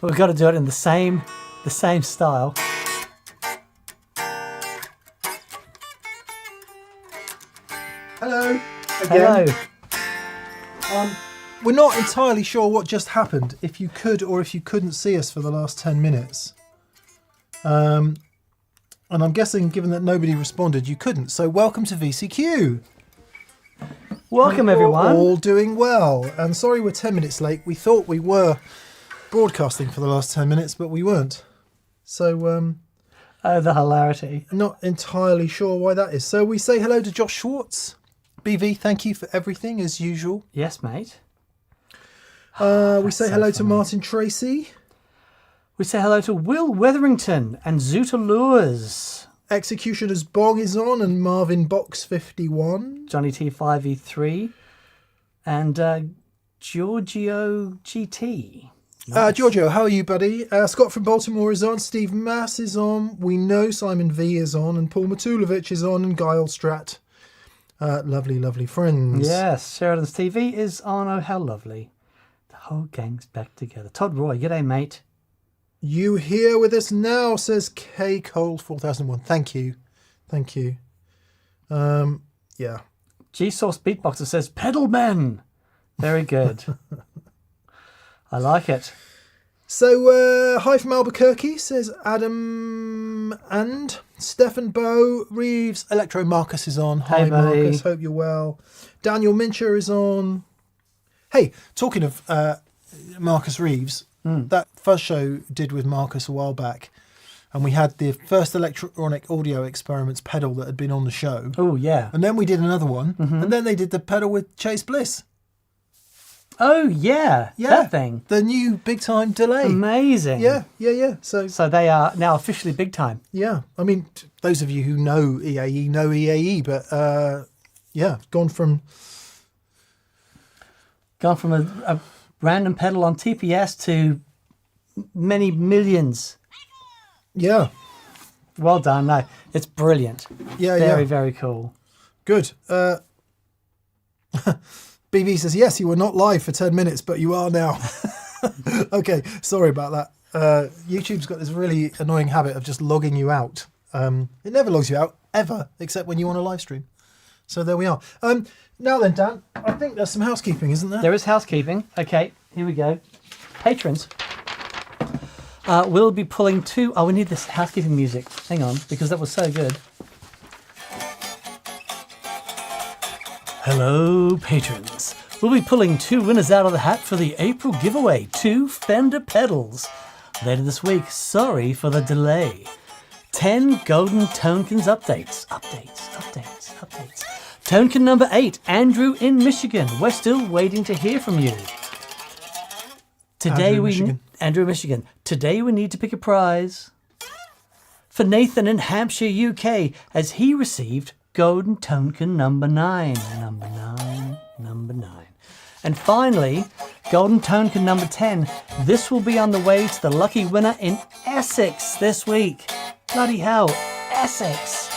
But we've got to do it in the same style. Hello. Again. Hello. We're not entirely sure what just happened, if you could or if you couldn't see us for the last 10 minutes. And I'm guessing, given that nobody responded, you couldn't. So welcome to VCQ. Welcome, everyone. All doing well. And sorry we're 10 minutes late. We thought we were broadcasting for the last 10 minutes, but we weren't. So, Oh, the hilarity. not entirely sure why that is. So we say hello to Josh Schwartz. BV, thank you for everything, as usual. Yes, mate. We say so hello to funny. Martin Tracy. We say hello to Will Wetherington and Zoota Lures. Executioner's Bong is on, and Marvin Box 51. Johnny T5E3 and Giorgio GT. Nice. Giorgio, how are you, buddy? Scott from Baltimore is on. Steve Mass is on. We know Simon V is on, and Paul Matulovic is on, and Guy Strat. Lovely, lovely friends. Yes, Sheridan's TV is on. Oh, how lovely. The whole gang's back together. Todd Roy, g'day, mate. You here with us now, says K Cole 4001. Thank you. Thank you. Yeah. G-Source Beatboxer says, Pedal Men. Very good. I like it. So, hi from Albuquerque, says Adam and Stefan Bow Reeves. Electro Marcus is on. Hi, Hey, buddy. Marcus. Hope you're well. Daniel Mincher is on. Hey, talking of Marcus Reeves, that first show did with Marcus a while back, and we had the first electronic audio experiments pedal that had been on the show. Oh, yeah. And then we did another one, and then they did the pedal with Chase Bliss. Oh, yeah. That thing. The new big time delay. Amazing. Yeah. So they are now officially big time. yeah, I mean, those of you who know EAE, but gone from a random pedal on TPS to many millions. yeah, Well done. No, it's brilliant. yeah, Very, very cool. good. BB says yes, you were not live for 10 minutes, but you are now. Okay, sorry about that. YouTube's got this really annoying habit of just logging you out. It never logs you out ever, except when you want a live stream. So there we are. Now then, Dan, I think there's some housekeeping, isn't there? There is housekeeping. Okay, here we go. Patrons. We'll be pulling two. Oh, we need this housekeeping music. Hang on, because that was so good. Hello, patrons. We'll be pulling two winners out of the hat for the April giveaway. 2 Fender pedals. Later this week. Sorry for the delay. 10 Golden Tonekins updates. Updates. Tonekin number 8, Andrew in Michigan. We're still waiting to hear from you. Andrew, Michigan. Today we need to pick a prize for Nathan in Hampshire, UK, as he received Golden Tonekin number 9. Number 9. And finally, Golden Tonekin number 10. This will be on the way to the lucky winner in Essex this week. Bloody hell, Essex.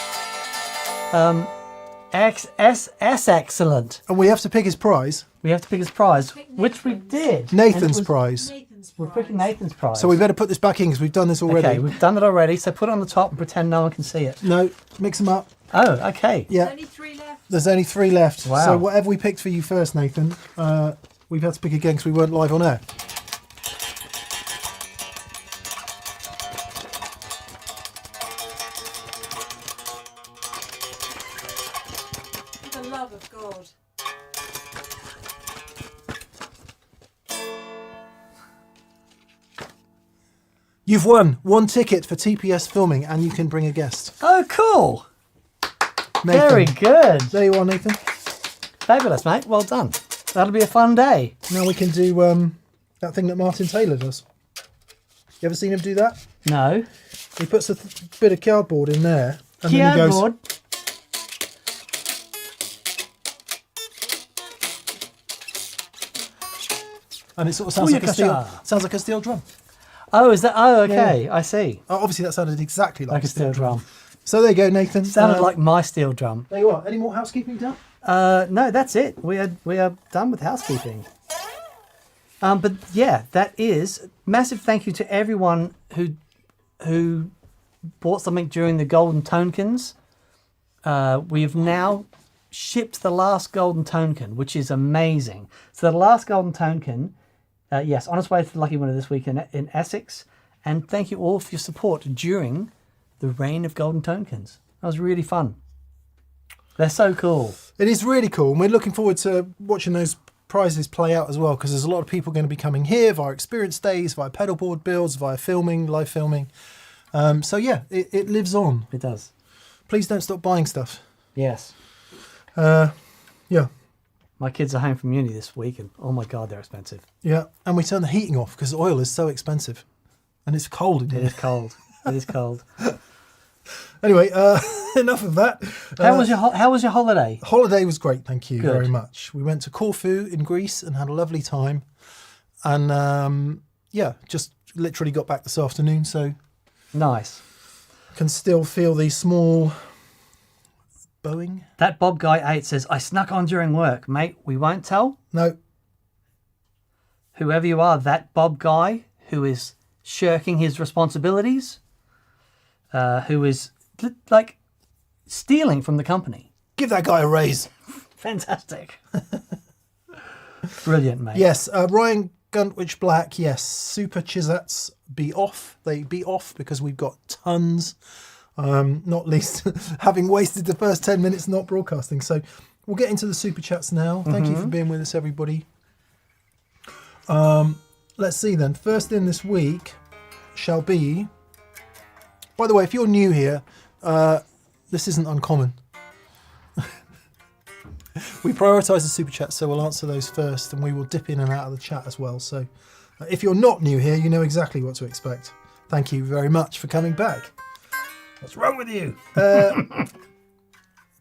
Excellent. And we have to pick his prize. We have to pick his prize, which we did. Nathan's prize. We're picking Nathan's prize. So we better put this back in because we've done this already. Okay, we've done it already, so put it on the top and pretend no one can see it. No, mix them up. Oh, okay. Yeah. There's only 3 left. There's only 3 left. Wow. So whatever we picked for you first, Nathan, we've had to pick again because we weren't live on air. For the love of God. You've won 1 ticket for TPS filming, and you can bring a guest. Oh, cool. Nathan. Very good. There you are, Nathan. Fabulous, mate. Well done. That'll be a fun day. Now we can do that thing that Martin Taylor does. You ever seen him do that? No. He puts a bit of cardboard in there, and then he goes. Keyboard. And it sort of sounds like a steel drum. Oh, is that? Oh, okay. Yeah. I see. Oh, obviously, that sounded exactly like A steel drum. So there you go, Nathan. Sounded like my steel drum. There you are. Any more housekeeping done? No, that's it. We are done with housekeeping. But yeah, that is massive thank you to everyone who bought something during the Golden Tokens. We've now shipped the last Golden Token, which is amazing. So the last Golden Token, yes, on its way to the lucky winner this week in Essex. And thank you all for your support during the reign of Golden Tokens. That was really fun. They're so cool. It is really cool, and we're looking forward to watching those prizes play out as well, because there's a lot of people going to be coming here via experience days, via pedalboard builds, via filming, live filming. So yeah, it lives on. It does. Please don't stop buying stuff. Yes. Yeah. My kids are home from uni this week, and oh my God, they're expensive. Yeah, and we turn the heating off because oil is so expensive, and it's cold in It here. is cold. It is cold. Anyway, enough of that. How was your holiday? Holiday was great, thank you Good. very much. We went to Corfu in Greece and had a lovely time, and yeah, just literally got back this afternoon, so Nice. can still feel the small bowing. That Bob Guy 8 says, I snuck on during work. Mate, we won't tell. No, Whoever you are, that Bob Guy who is shirking his responsibilities, who is like stealing from the company. give that guy a raise. Fantastic. Brilliant, mate. Yes, Ryan Guntwich Black, yes, super Chisats be off. They be off because we've got tons, not least having wasted the first 10 minutes not broadcasting. So we'll get into the super chats now. Thank you for being with us, everybody. Let's see then. First in this week shall be, by the way, if you're new here, this isn't uncommon. We prioritise the super chat, so we'll answer those first, and we will dip in and out of the chat as well. So if you're not new here, you know exactly what to expect. Thank you very much for coming back. What's wrong with you?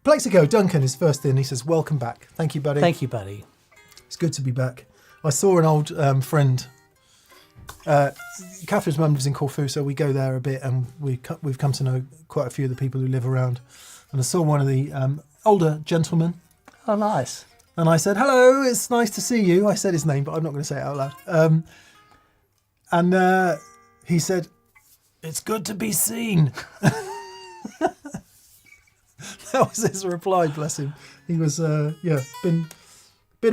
Plexico Duncan is first in. He says, welcome back. Thank you, buddy. Thank you, buddy. It's good to be back. I saw an old friend. Catherine's mum lives in Corfu, so we go there a bit, and we've come to know quite a few of the people who live around. And I saw one of the older gentlemen, Oh, nice. and I said, hello, it's nice to see you. I said his name, but I'm not going to say it out loud. And he said, it's good to be seen. That was his reply, bless him. He was, been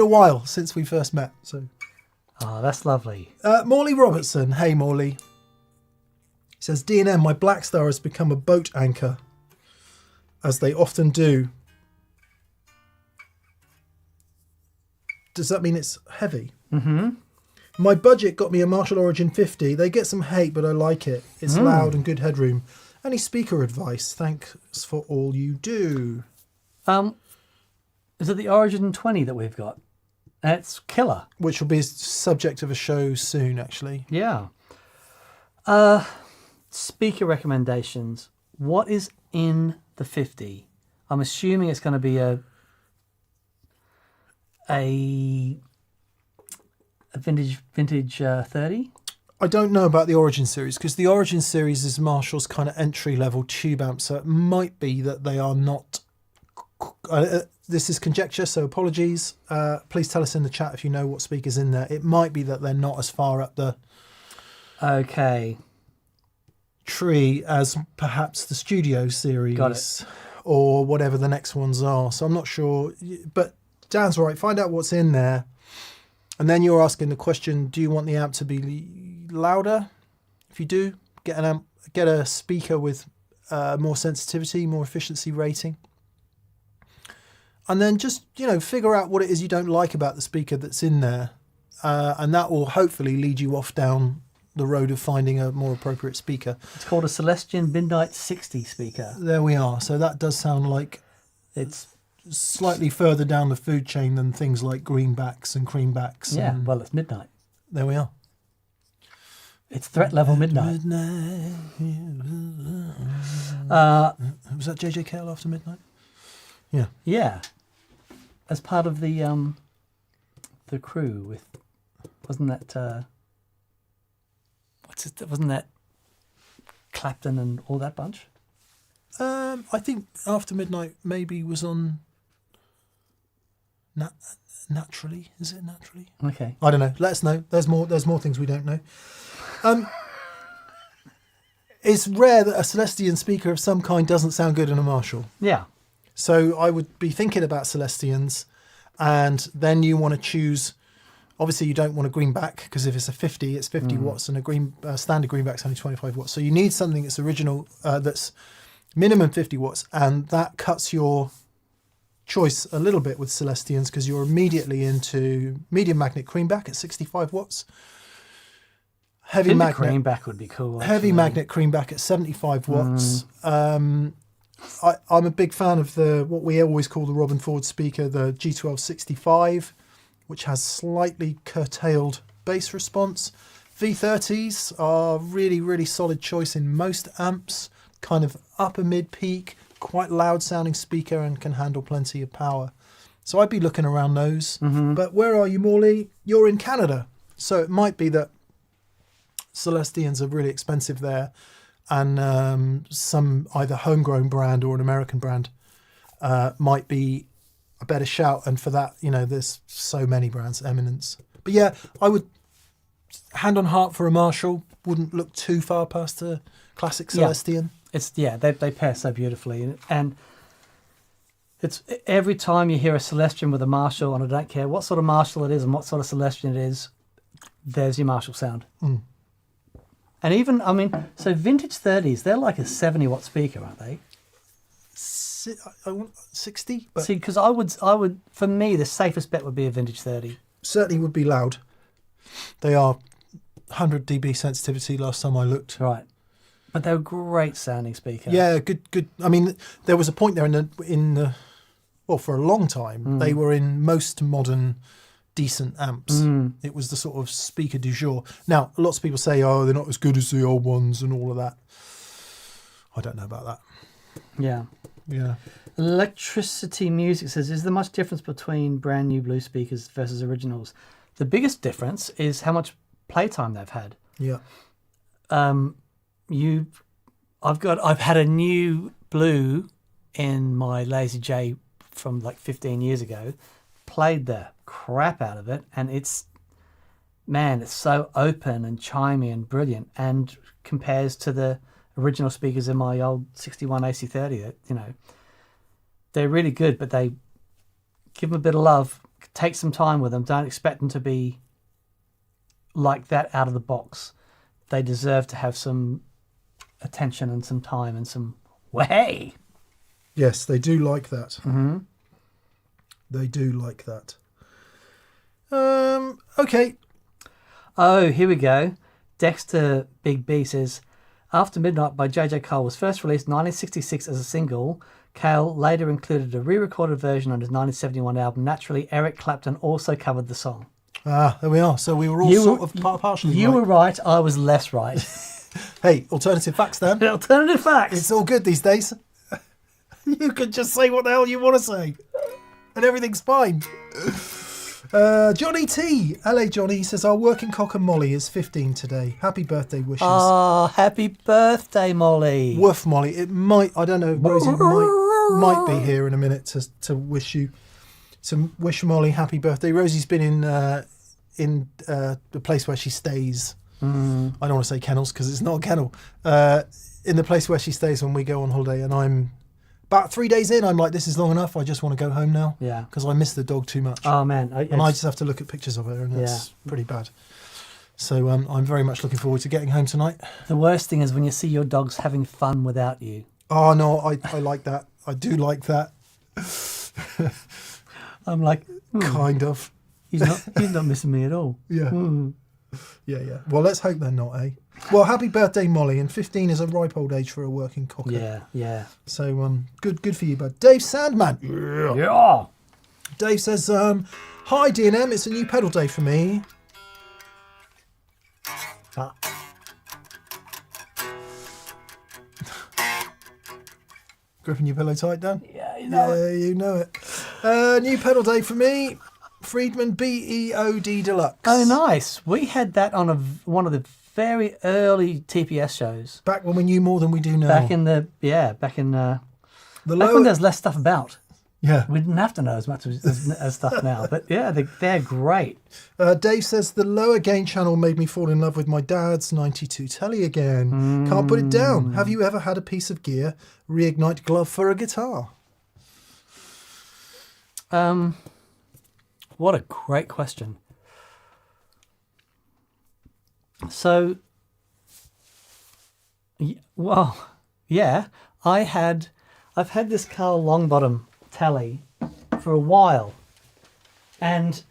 a while since we first met. So, Oh, that's lovely. Morley Robertson, hey Morley. He says, D&M, my Black Star has become a boat anchor, as they often do. Does that mean it's heavy? Mm-hmm. My budget got me a Marshall Origin 50. They get some hate, but I like it. It's loud and good headroom. Any speaker advice? Thanks for all you do. Is it the Origin 20 that we've got? It's killer. Which will be a subject of a show soon, actually. Yeah. Speaker recommendations. What is in the 50? I'm assuming it's going to be a vintage 30. I don't know about the Origin series, because the Origin series is Marshall's kind of entry-level tube amp, so it might be that they are not... this is conjecture, so apologies. Please tell us in the chat if you know what speaker's in there. It might be that they're not as far up the Okay. tree as perhaps the Studio series. Got it. Or whatever the next ones are. So I'm not sure. But Dan's right. Find out what's in there. And then you're asking the question, do you want the amp to be louder? If you do, get a speaker with more sensitivity, more efficiency rating. And then just, figure out what it is you don't like about the speaker that's in there. And that will hopefully lead you off down the road of finding a more appropriate speaker. It's called a Celestion Midnight 60 speaker. There we are. So that does sound like It's slightly further down the food chain than things like greenbacks and creambacks. yeah. And Well, it's midnight. there we are. It's threat level midnight. Was that JJ Cale after midnight? Yeah. As part of the crew with, wasn't that wasn't that Clapton and all that bunch? I think After Midnight maybe was on naturally. Is it naturally? Okay. I don't know. Let us know. There's more things we don't know. It's rare that a Celestian speaker of some kind doesn't sound good in a Marshall. Yeah. So I would be thinking about Celestians, and then you want to choose. Obviously, you don't want a greenback, because if it's a 50, it's 50 watts, and a standard greenback's only 25 watts. So you need something that's original, that's minimum 50 watts, and that cuts your choice a little bit with Celestians, because you're immediately into medium magnet greenback at 65 watts. Heavy magnet greenback would be cool. Heavy actually. magnet greenback at 75 watts. I'm a big fan of what we always call the Robin Ford speaker, the G1265, which has slightly curtailed bass response. V30s are really, really solid choice in most amps. Kind of upper mid peak, quite loud sounding speaker, and can handle plenty of power. So I'd be looking around those. But where are you, Morley? You're in Canada, so it might be that Celestians are really expensive there, and some either homegrown brand or an American brand might be a better shout. And for that, there's so many brands, Eminence. But yeah, I would, hand on heart, for a Marshall, wouldn't look too far past a classic Celestian. They pair so beautifully, and it's every time you hear a Celestian with a Marshall, and I don't care what sort of Marshall it is and what sort of Celestian it is, there's your Marshall sound. And even, so vintage 30s, they're like a 70 watt speaker, aren't they? I want 60, but See, because I would, for me, the safest bet would be a vintage 30. certainly would be loud. They are 100 dB sensitivity last time I looked. Right. But they're a great sounding speaker. Yeah, good. I mean, there was a point there for a long time, they were in most modern decent amps. It was the sort of speaker du jour. Now, lots of people say, oh, they're not as good as the old ones and all of that. I don't know about that. Yeah. Yeah. Electricity Music says, is there much difference between brand new blue speakers versus originals? The biggest difference is how much playtime they've had. Yeah. I've had a new blue in my Lazy J from like 15 years ago, played the crap out of it, and it's so open and chimey and brilliant, and compares to the original speakers in my old 61 AC30 that, they're really good, but they give them a bit of love, take some time with them, don't expect them to be like that out of the box. They deserve to have some attention and some time and some way. Yes, they do like that. They do like that. Okay. Oh, here we go. Dexter Big B says, After Midnight by J.J. Cole was first released in 1966 as a single. Cale later included a re-recorded version on his 1971 album. Naturally, Eric Clapton also covered the song. Ah, there we are. So we were all partially You right. were right, I was less right. Hey, alternative facts, Dan. Alternative facts. It's all good these days. You can just say what the hell you want to say, and everything's fine. Johnny T, LA Johnny, says our working cock and Molly is 15 today. Happy birthday wishes. Happy birthday, Molly. Woof, Molly. It might, I don't know, Rosie might be here in a minute to wish Molly happy birthday. Rosie's been in the place where she stays. I don't want to say kennels because it's not a kennel. In the place where she stays when we go on holiday, and I'm about 3 days in, I'm like, this is long enough. I just want to go home now. Yeah. Because I miss the dog too much. Oh, man. I just have to look at pictures of her, and it's pretty bad. So I'm very much looking forward to getting home tonight. The worst thing is when you see your dogs having fun without you. Oh, no, I like that. I do like that. I'm like, kind of. He's not missing me at all. Yeah. Yeah. Well, let's hope they're not, eh? Well, happy birthday, Molly. And 15 is a ripe old age for a working cocker. Yeah. So good for you, bud. Dave Sandman. Yeah. Dave says, hi, D&M. It's a new pedal day for me. Ah. Gripping your pillow tight, Dan? Yeah, you know it. You know it. New pedal day for me. Friedman BEOD Deluxe. Oh, nice. We had that on one of the very early TPS shows. Back when we knew more than we do now. Back when there's less stuff about. Yeah. We didn't have to know as much as stuff now. But yeah, they're great. Dave says, the lower gain channel made me fall in love with my dad's 92 telly again. Can't put it down. Have you ever had a piece of gear reignite glove for a guitar? What a great question. So, well, yeah, I've had this Carl Longbottom telly for a while, and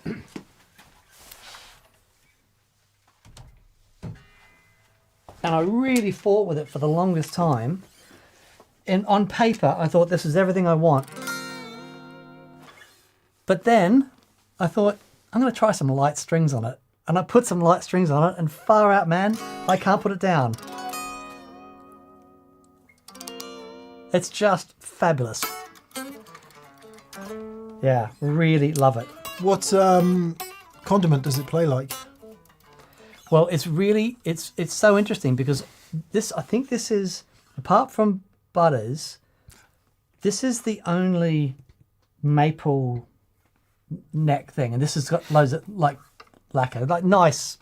I really fought with it for the longest time. And on paper, I thought this is everything I want. But then I thought, I'm going to try some light strings on it. And I put some light strings on it, and far out, man, I can't put it down. It's just fabulous. Yeah, really love it. What condiment does it play like? Well, it's so interesting because I think this is, apart from Butters, this is the only maple neck thing, and this has got loads of like lacquer, like nice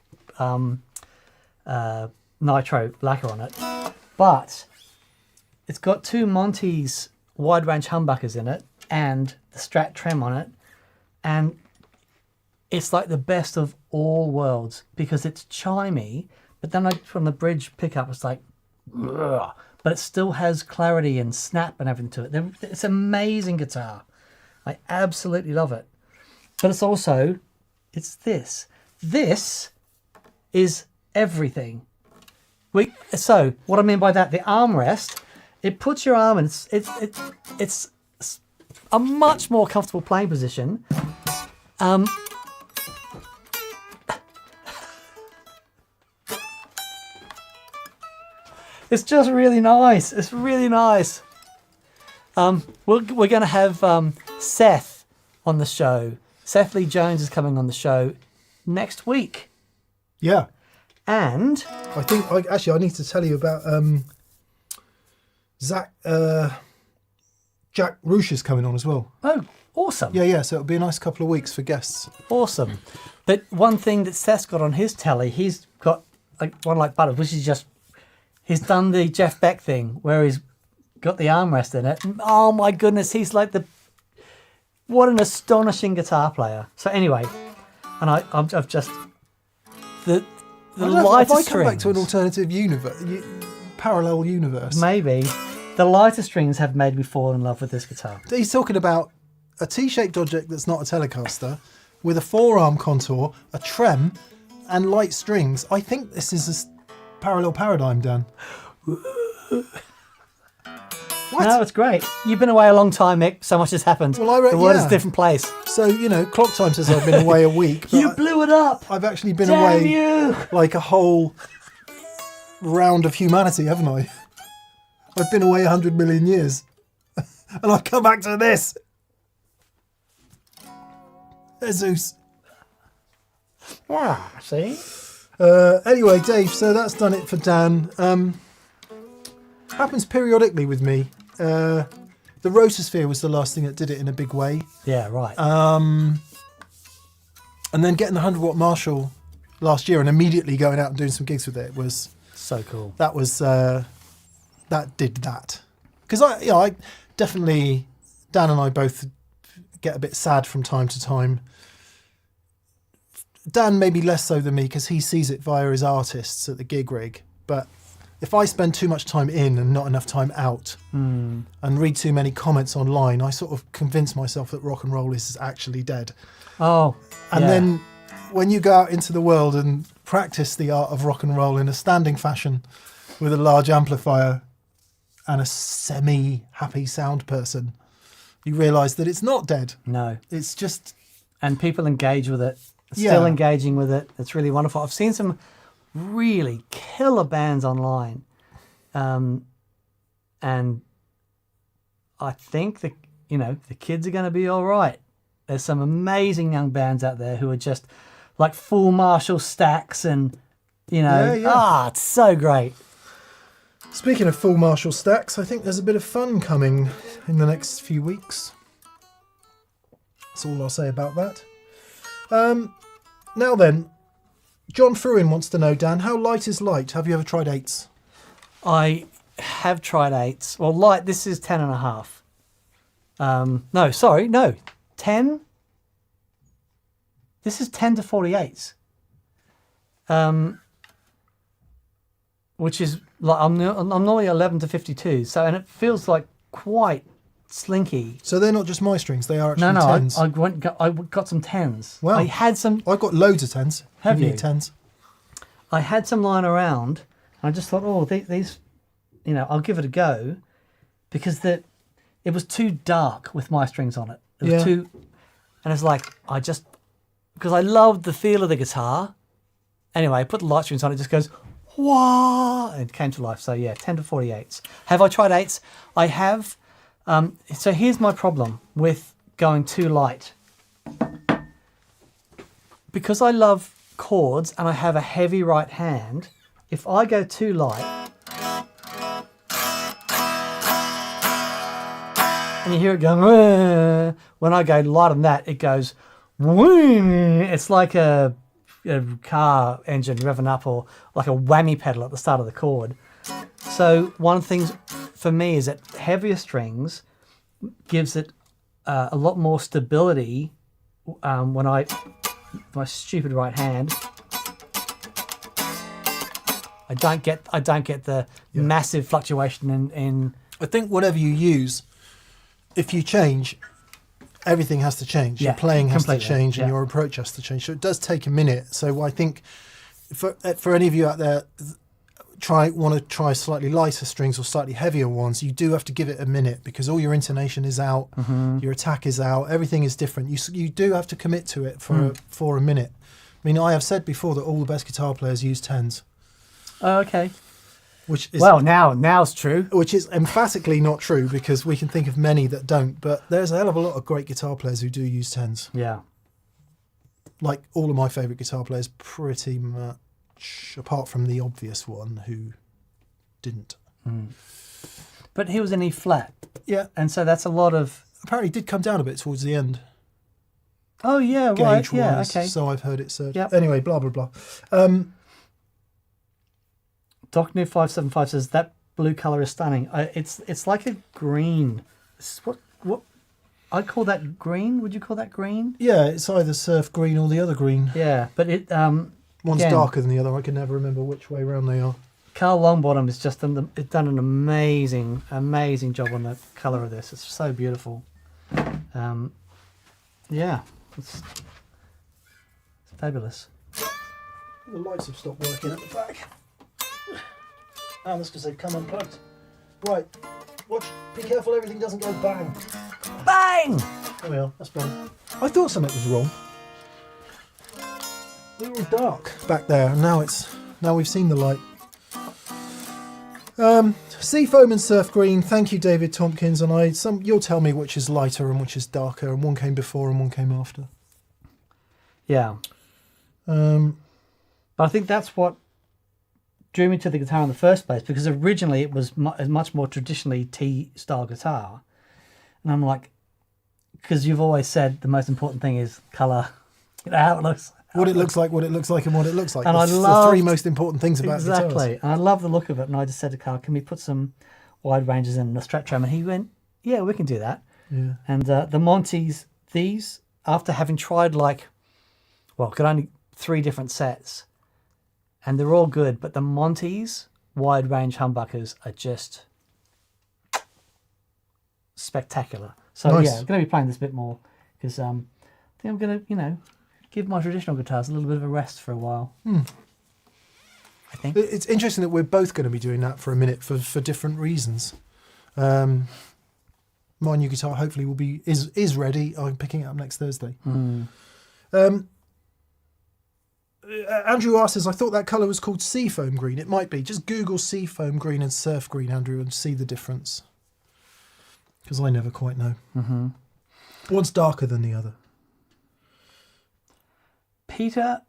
nitro lacquer on it, but it's got two Monty's wide range humbuckers in it and the Strat trem on it, and it's like the best of all worlds because it's chimey, but then from the bridge pickup it's like, ugh, but it still has clarity and snap and everything to it. It's an amazing guitar. I absolutely love it. But it's also, it's this. This is everything. So what I mean by that, the armrest, it puts your arm in, it's a much more comfortable playing position. It's just really nice. It's really nice. We're going to have Seth on the show. Seth Lee Jones is coming on the show next week. Yeah. And I think, I need to tell you about Jack Roosh is coming on as well. oh, awesome. Yeah, so it'll be a nice couple of weeks for guests. Awesome. But one thing that Seth's got on his telly, he's got one like Butters, which is just, he's done the Jeff Beck thing where he's got the armrest in it. Oh my goodness, he's like what an astonishing guitar player. So anyway, and I've just, the lighter If I come strings. back to an alternative universe, parallel universe. Maybe. The lighter strings have made me fall in love with this guitar. He's talking about a T-shaped object that's not a Telecaster with a four-arm contour, a trem, and light strings. I think this is a parallel paradigm, Dan. What? No, it's great. You've been away a long time, Mick. So much has happened. Well, the world is yeah. a different place. So, clock time says I've been away a week. But You blew it up. I've actually been Damn away you. like a whole round of humanity, haven't I? I've been away 100 million years. And I've come back to this. Jesus. Wow, see? Anyway, Dave, so that's done it for Dan. Happens periodically with me. The Rotosphere was the last thing that did it in a big way. Yeah, right. And then getting the 100 watt Marshall last year and immediately going out and doing some gigs with it was so cool. that was that did that. Because I definitely, Dan and I both get a bit sad from time to time. Dan maybe less so than me because he sees it via his artists at the gig rig. But if I spend too much time in and not enough time out and read too many comments online, I sort of convince myself that rock and roll is actually dead. Oh, And yeah. then when you go out into the world and practice the art of rock and roll in a standing fashion with a large amplifier and a semi-happy sound person, you realise that it's not dead. No. It's just... And people engage with it. Yeah. Still engaging with it. It's really wonderful. I've seen some really killer bands online. And I think the kids are going to be all right. There's some amazing young bands out there who are just like full Marshall stacks and, it's so great. Speaking of full Marshall stacks, I think there's a bit of fun coming in the next few weeks. That's all I'll say about that. Now then, John Fruin wants to know, Dan, how light is light? Have you ever tried 8s? I have tried 8s. Well, light, this is 10.5. No, sorry, no. 10? This is 10 to 48s. Which is, like, I'm normally 11 to 52. So, and it feels like quite slinky. So they're not just my strings, they are actually No, 10s. I got some 10s. Wow. I had some. I've got loads of 10s. Have you? Need 10s. I had some lying around. And I just thought, oh, these, you know, I'll give it a go, because it was too dark with my strings on it. It was Yeah. too, and it's like because I loved the feel of the guitar. Anyway, I put the light strings on. It just goes, wah, and it came to life. So yeah, 10 to 48s. Have I tried 8s? I have. So here's my problem with going too light. Because I love chords and I have a heavy right hand, if I go too light, and you hear it going, "Wah," when I go light on that, it goes, "Wah." It's like a car engine revving up, or like a whammy pedal at the start of the chord. So one of the things for me is that heavier strings gives it a lot more stability when my stupid right hand. I don't get the massive fluctuation in. I think whatever you use, if you change, everything has to change. Yeah, Your playing has to completely, change, and yeah. your approach has to change. So it does take a minute. So I think for any of you out there, want to try slightly lighter strings or slightly heavier ones, you do have to give it a minute, because all your intonation is out, your attack is out, everything is different. You do have to commit to it for a minute. I mean, I have said before that all the best guitar players use 10s. Oh, okay. Which is, Well, now it's true. which is emphatically not true, because we can think of many that don't. But there's a hell of a lot of great guitar players who do use 10s. Yeah. Like all of my favourite guitar players, pretty much, apart from the obvious one who didn't. But he was in E flat, Yeah, and so that's a lot of. apparently did come down a bit towards the end, Oh yeah, right. gauge-wise. Yeah, okay. So I've heard it said. Yep. Anyway, blah, blah, blah. Doc New 575 says that blue color is stunning. It's like a green. It's what I'd call that green. Would you call that green? Yeah, it's either surf green or the other green. Yeah, but it One's again, darker than the other. I can never remember which way around they are. Carl Longbottom has just done an amazing job on the color of this. It's so beautiful. Yeah, it's fabulous. The lights have stopped working at the back. That's because they've come unplugged. Right, watch. Be careful, everything doesn't go bang. Bang! There we are. That's better. I thought something was wrong. We were all dark back there, and now we've seen the light. Seafoam and Surf Green. Thank you, David Tompkins. And you'll tell me which is lighter and which is darker, and one came before and one came after. Yeah. But I think that's what drew me to the guitar in the first place, because originally it was a much more traditionally T-style guitar. And I'm like, because you've always said the most important thing is colour, how it looks. What it looks like, and what it looks like. And That's the three most important things about exactly. guitars. And I love the look of it. And I just said to Carl, can we put some wide ranges in the strat tram? And he went, yeah, we can do that. Yeah. And the Monties, these, after having tried got only 3 different sets, and they're all good, but the Monties wide range humbuckers are just spectacular. So Nice. yeah, I'm going to be playing this a bit more, because I think I'm going to, give my traditional guitars a little bit of a rest for a while. I think. It's interesting that we're both going to be doing that for a minute for different reasons. My new guitar hopefully is ready. I'm picking it up next Thursday. Andrew R says, I thought that colour was called Seafoam Green. It might be. Just Google Seafoam Green and Surf Green, Andrew, and see the difference. Because I never quite know. One's darker than the other. Peter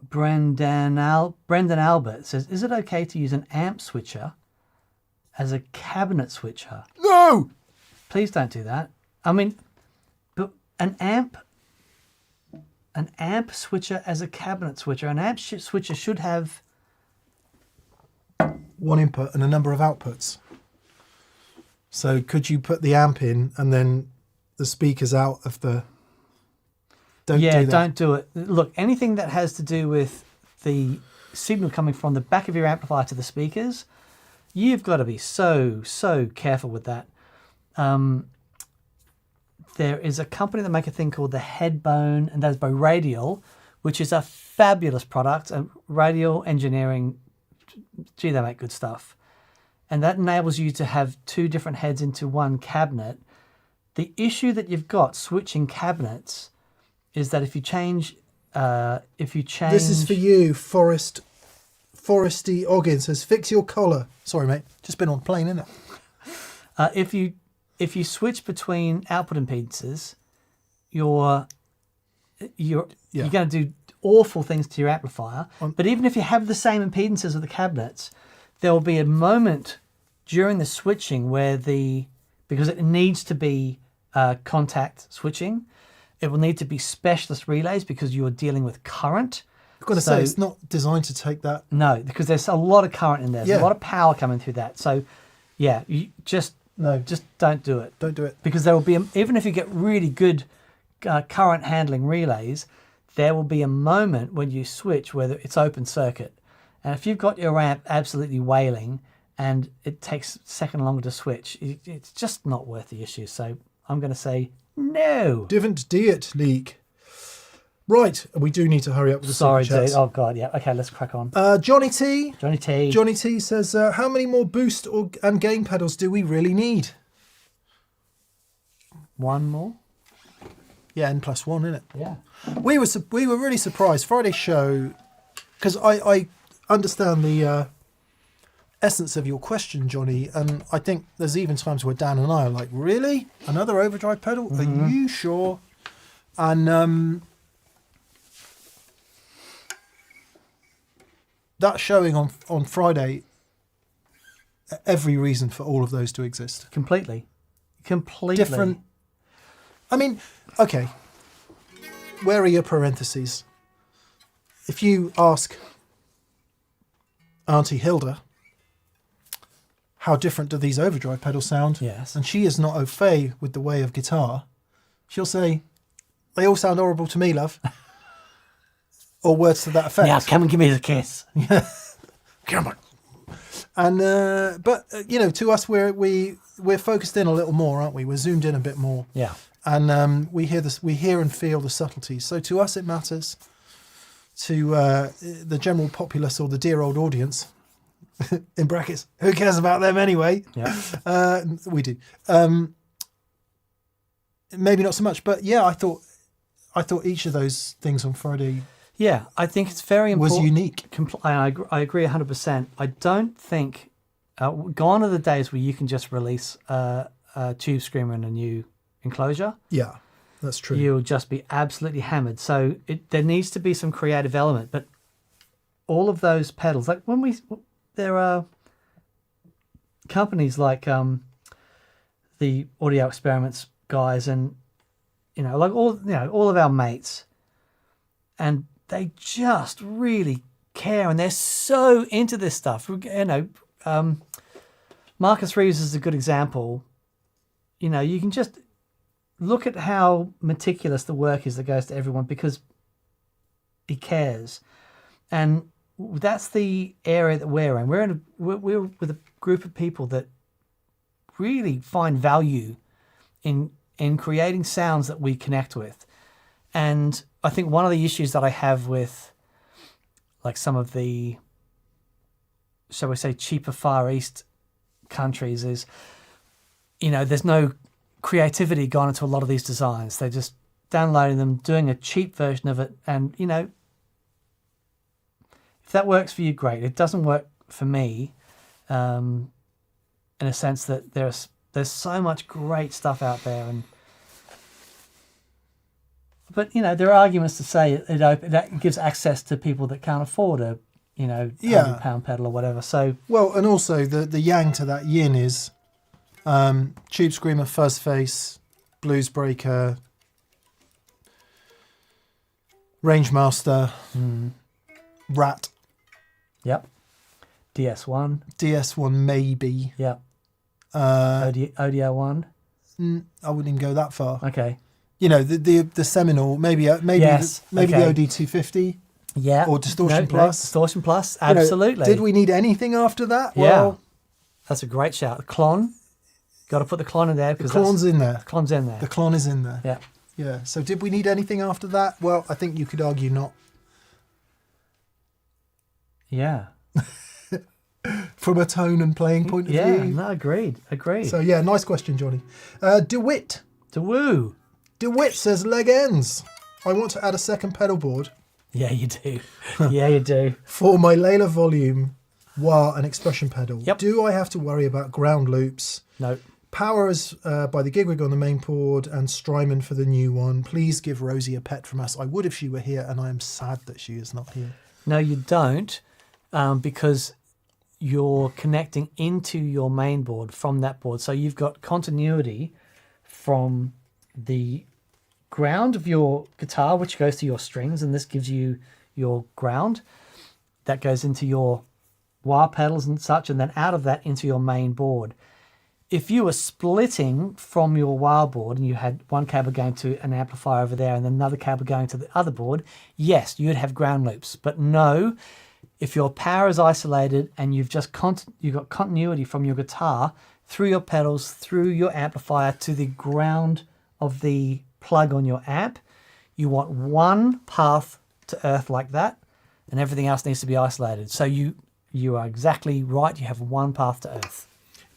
Brendan Albert says, is it okay to use an amp switcher as a cabinet switcher? No! Please don't do that. I mean, an amp switcher as a cabinet switcher. An amp switcher should have one input and a number of outputs. So could you put the amp in and then the speakers out of the... Don't do that. Don't do it. Look, anything that has to do with the signal coming from the back of your amplifier to the speakers, you've got to be so careful with that. There is a company that make a thing called the Headbone, and that's by Radial, which is a fabulous product. Radial Engineering, gee, they make good stuff. And that enables you to have two different heads into one cabinet. The issue that you've got switching cabinets is that if you change... This is for you, Foresty Oggin says, fix your collar. Sorry, mate. Just been on a plane, innit? If you switch between output impedances, you're going to do awful things to your amplifier. But even if you have the same impedances of the cabinets, there will be a moment during the switching where because it needs to be contact switching, it will need to be specialist relays because you're dealing with current. I've got to say, it's not designed to take that. No, because there's a lot of current in there. There's a lot of power coming through that. So, you just don't do it. Don't do it. Because there will be, even if you get really good current handling relays, there will be a moment when you switch where it's open circuit. And if you've got your amp absolutely wailing and it takes a second longer to switch, it's just not worth the issue. So I'm going to say no. Didn't do it, leak. Right, we do need to hurry up with the Sorry, super chats. dude. Oh, God, yeah. Okay, let's crack on. Johnny T. Johnny T says, how many more boost and gain pedals do we really need? One more? Yeah, N+1, isn't it? Yeah. We were really surprised. Friday's show, because I understand the essence of your question, Johnny, and I think there's even times where Dan and I are like, really? Another overdrive pedal? Are you sure? And that showing on Friday, every reason for all of those to exist. Completely. Different. I mean, okay. Where are your parentheses? If you ask Auntie Hilda, how different do these overdrive pedals sound? Yes. And she is not au fait with the way of guitar. She'll say, they all sound horrible to me, love. Or words to that effect. Now, come and give me the kiss. Yeah. Come on. And but to us, we're focused in a little more, aren't we? We're zoomed in a bit more. Yeah. And we hear and feel the subtleties. So to us, it matters. To the general populace or the dear old audience, in brackets, who cares about them anyway? Yeah. We do. Maybe not so much, but yeah, I thought each of those things on Friday. Yeah, I think it's very important. Was unique. I agree 100%. I don't think gone are the days where you can just release a tube screamer in a new enclosure. Yeah, that's true. You'll just be absolutely hammered. So there needs to be some creative element. But all of those pedals, like there are companies like the Audio Experiments guys, and like all of our mates, and they just really care, and they're so into this stuff. Marcus Reeves is a good example. You can just look at how meticulous the work is that goes to everyone because he cares, and that's the area that we're in. We're with a group of people that really find value in creating sounds that we connect with. And I think one of the issues that I have with like some of the, shall we say, cheaper Far East countries is, there's no creativity gone into a lot of these designs. They're just downloading them, doing a cheap version of it. And, if that works for you, great. It doesn't work for me in a sense that there's so much great stuff out there. But there are arguments to say it gives access to people that can't afford a £100 pedal or whatever. So and also the yang to that yin is Tube Screamer, Fuzz Face, Blues Breaker, Rangemaster, Rat, Yep. DS1. DS1 maybe. Yep. ODO1. I wouldn't even go that far. Okay. You know, the seminal, maybe Yes, maybe okay. the OD250 Yeah. or Distortion Plus. Distortion Plus. You know, Absolutely. did we need anything after that? Yeah. Well, That's a great shout. The Clon. Got to put the Clon in there. the Clon's in there. Clon's in there. The Clon is in there. Yeah. Yeah. So did we need anything after that? Well, I think you could argue not. Yeah. From a tone and playing point of Yeah. view. No, agreed. So yeah, nice question, Johnny. DeWitt. To woo. DeWitt says leg ends. I want to add a second pedal board Yeah, you do. Yeah, you do. for my Layla volume, wah, and expression pedal. Yep. Do I have to worry about ground loops? No. Power is by the Gigwig on the main board and Strymon for the new one. Please give Rosie a pet from us. I would if she were here, and I am sad that she is not here. No, you don't, because you're connecting into your main board from that board. So you've got continuity from the ground of your guitar, which goes to your strings, and this gives you your ground. That goes into your wah pedals and such, and then out of that into your main board. If you were splitting from your wah board and you had one cable going to an amplifier over there and then another cable going to the other board, yes, you'd have ground loops. But no, if your power is isolated and you've just you've got continuity from your guitar through your pedals, through your amplifier to the ground of the plug on your amp, you want one path to earth like that, and everything else needs to be isolated. So you are exactly right. You have one path to earth.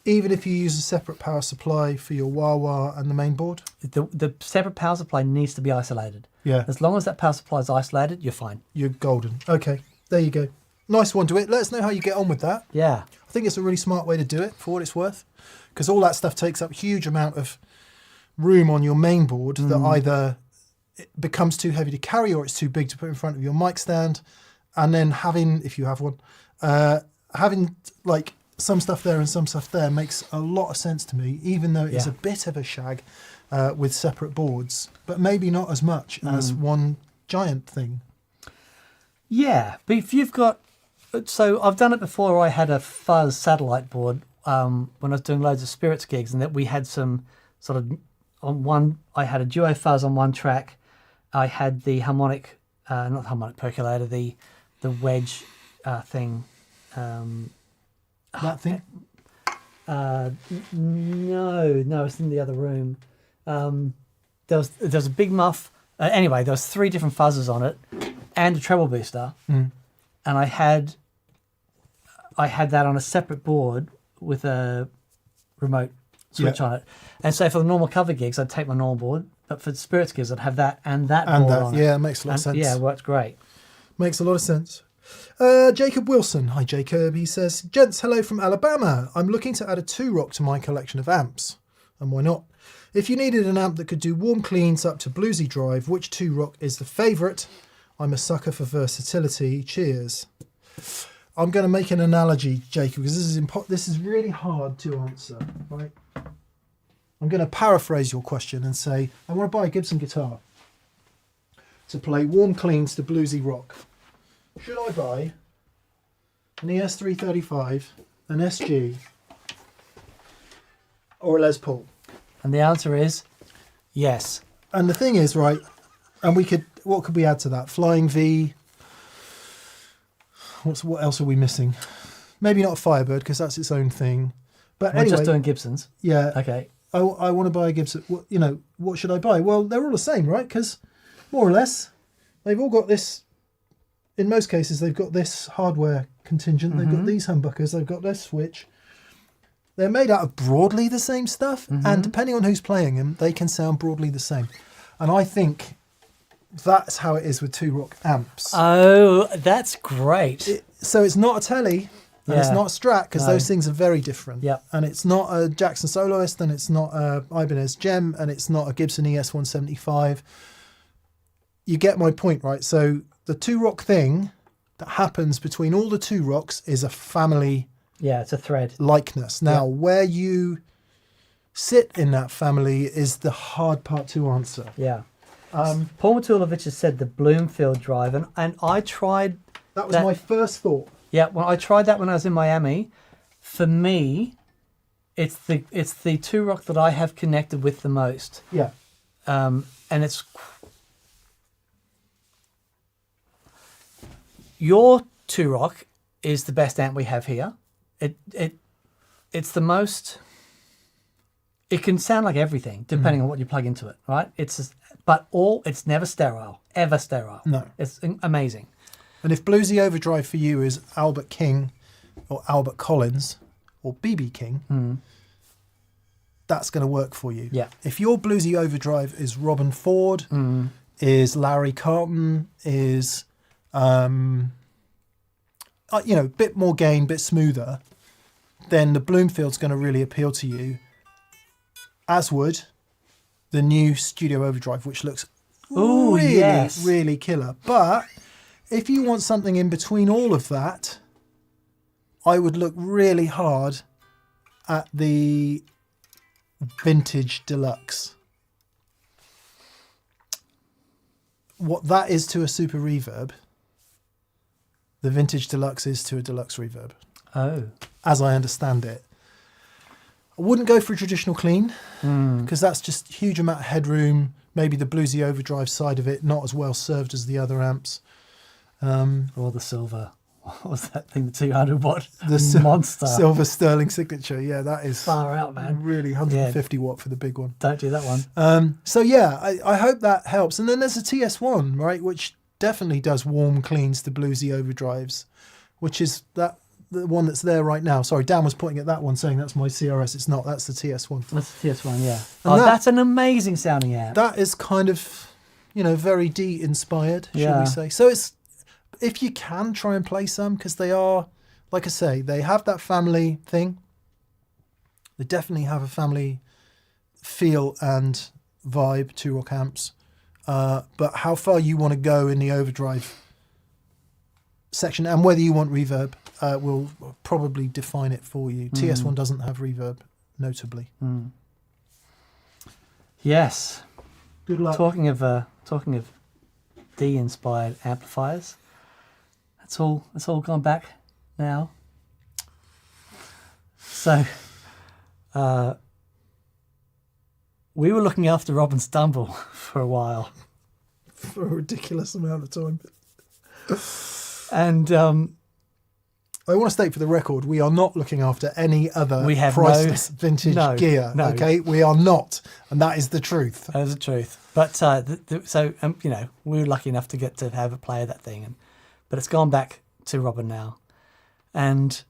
Even if you use a separate power supply for your wah-wah and the main board? The separate power supply needs to be isolated. Yeah. As long as that power supply is isolated, you're fine. You're golden. Okay, there you go. Nice one, DeWitt. Let us know how you get on with that. Yeah. I think it's a really smart way to do it, for what it's worth, because all that stuff takes up a huge amount of room on your main board that either it becomes too heavy to carry or it's too big to put in front of your mic stand. And then having, if you have one, having like some stuff there and some stuff there makes a lot of sense to me, even though it's a bit of a shag with separate boards, but maybe not as much as one giant thing. Yeah, but if you've got... So I've done it before. I had a fuzz satellite board when I was doing loads of Spirits gigs, and that we had some sort of... On one, I had a duo fuzz on one track. I had the harmonic, not the harmonic percolator, the wedge thing. That thing? No, it's in the other room. There was a big muff. Anyway, there was 3 different fuzzes on it, and a treble booster, and I had that on a separate board with a remote switch on it. And so for the normal cover gigs, I'd take my normal board, but for the Spirits gigs, I'd have that and that board on it. Yeah, it makes a lot of sense. Yeah, it worked great. Makes a lot of sense. Jacob Wilson. Hi, Jacob. He says, gents, hello from Alabama. I'm looking to add a 2-rock to my collection of amps. And why not? If you needed an amp that could do warm cleans up to bluesy drive, which 2-rock is the favourite? I'm a sucker for versatility. Cheers. I'm going to make an analogy, Jacob, because this is really hard to answer. Right? I'm going to paraphrase your question and say, I want to buy a Gibson guitar to play warm cleans to bluesy rock. Should I buy an ES335, an SG, or a Les Paul? And the answer is yes. And the thing is, right, and what could we add to that? Flying V. What else are we missing? Maybe not a Firebird, because that's its own thing. But We're anyway, just doing Gibsons. yeah. Okay. I want to buy a Gibson. What should I buy? Well, they're all the same, right? Because more or less, they've all got this. In most cases, they've got this hardware contingent. They've got these humbuckers. They've got this switch. They're made out of broadly the same stuff, and depending on who's playing them, they can sound broadly the same. And I think that's how it is with 2-rock amps. Oh, that's great. So it's not a Tele, and it's Yeah. not a Strat, because No. those things are very different. Yep. And it's not a Jackson Soloist, and it's not a Ibanez Gem, and it's not a Gibson ES175. You get my point, right? So the 2-rock thing that happens between all the 2-rocks is a family Yeah, it's a thread. likeness. Now, where you sit in that family is the hard part to answer. Yeah. Paul Matulovic has said the Bloomfield drive, and I tried. That was my first thought. Yeah, well, I tried that when I was in Miami. For me, it's the Two Rock that I have connected with the most. Yeah. And it's your Two Rock is the best amp we have here. It's the most. It can sound like everything depending on what you plug into it, right? It's never sterile, ever sterile. No. It's amazing. And if bluesy overdrive for you is Albert King or Albert Collins or BB King, that's going to work for you. Yeah. If your bluesy overdrive is Robin Ford, is Larry Carlton, is bit more gain, bit smoother, then the Bloomfield's going to really appeal to you. As would the new Studio Overdrive, which looks really killer. But if you want something in between all of that, I would look really hard at the Vintage Deluxe. What that is to a Super Reverb, the Vintage Deluxe is to a Deluxe Reverb. Oh. As I understand it. I wouldn't go for a traditional clean because that's just huge amount of headroom. Maybe the bluesy overdrive side of it not as well served as the other amps. Or the silver. What was that thing? The 200 watt monster. Silver Sterling Signature. Yeah, that is far out, man. Really 150 watt for the big one. Don't do that one. So yeah, I hope that helps. And then there's a TS1, right, which definitely does warm cleans to bluesy overdrives, which is the one that's there right now. Sorry, Dan was pointing at that one saying that's my CRS. It's not. That's the TS1. That's the TS1, yeah. And that's an amazing sounding amp. That is kind of, very D inspired, shall we say. So it's, if you can try and play some, because they are, like I say, they have that family thing. They definitely have a family feel and vibe, Two Rock amps. But how far you want to go in the overdrive section and whether you want reverb will probably define it for you. TS1 doesn't have reverb, notably. Yes. Good luck. Talking of D-inspired amplifiers, it's all gone back now. So, we were looking after Robin Stumble for a while. For a ridiculous amount of time. And I want to state for the record, we are not looking after any other priceless vintage gear. No. Okay, we are not, and that is the truth. That is the truth. But we were lucky enough to get to have a play of that thing, but it's gone back to Robin now, and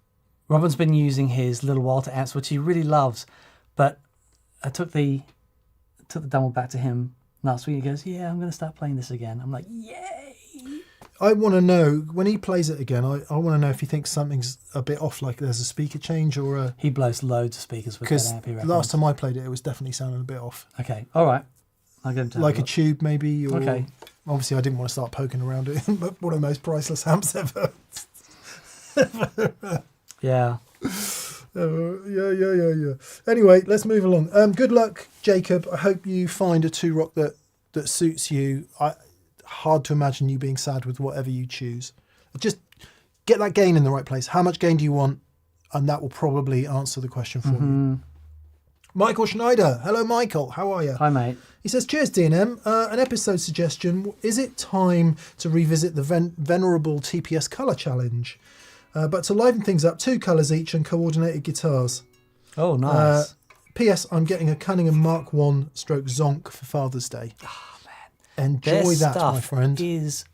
Robin's been using his little Walter amps, which he really loves. But I took the demo back to him last week. He goes, "Yeah, I'm going to start playing this again." I'm like, "Yay!" I want to know, when he plays it again, I want to know if he thinks something's a bit off, like there's a speaker change or a... He blows loads of speakers with that amp, he reckons. Last time I played it, it was definitely sounding a bit off. Okay, all right. I'll get him to like a tube, maybe. Or, okay. Obviously, I didn't want to start poking around it, but one of the most priceless amps ever. Yeah. Yeah. Anyway, let's move along. Good luck, Jacob. I hope you find a Two Rock that suits you. Hard to imagine you being sad with whatever you choose. Just get that gain in the right place. How much gain do you want? And that will probably answer the question for you. Michael Schneider. Hello, Michael. How are you? Hi, mate. He says, cheers, D&M. An episode suggestion. Is it time to revisit the venerable TPS Colour Challenge? But to liven things up, 2 colours each and coordinated guitars. Oh, nice. P.S. I'm getting a Cunningham Mark 1 / Zonk for Father's Day. Enjoy that, my friend. Is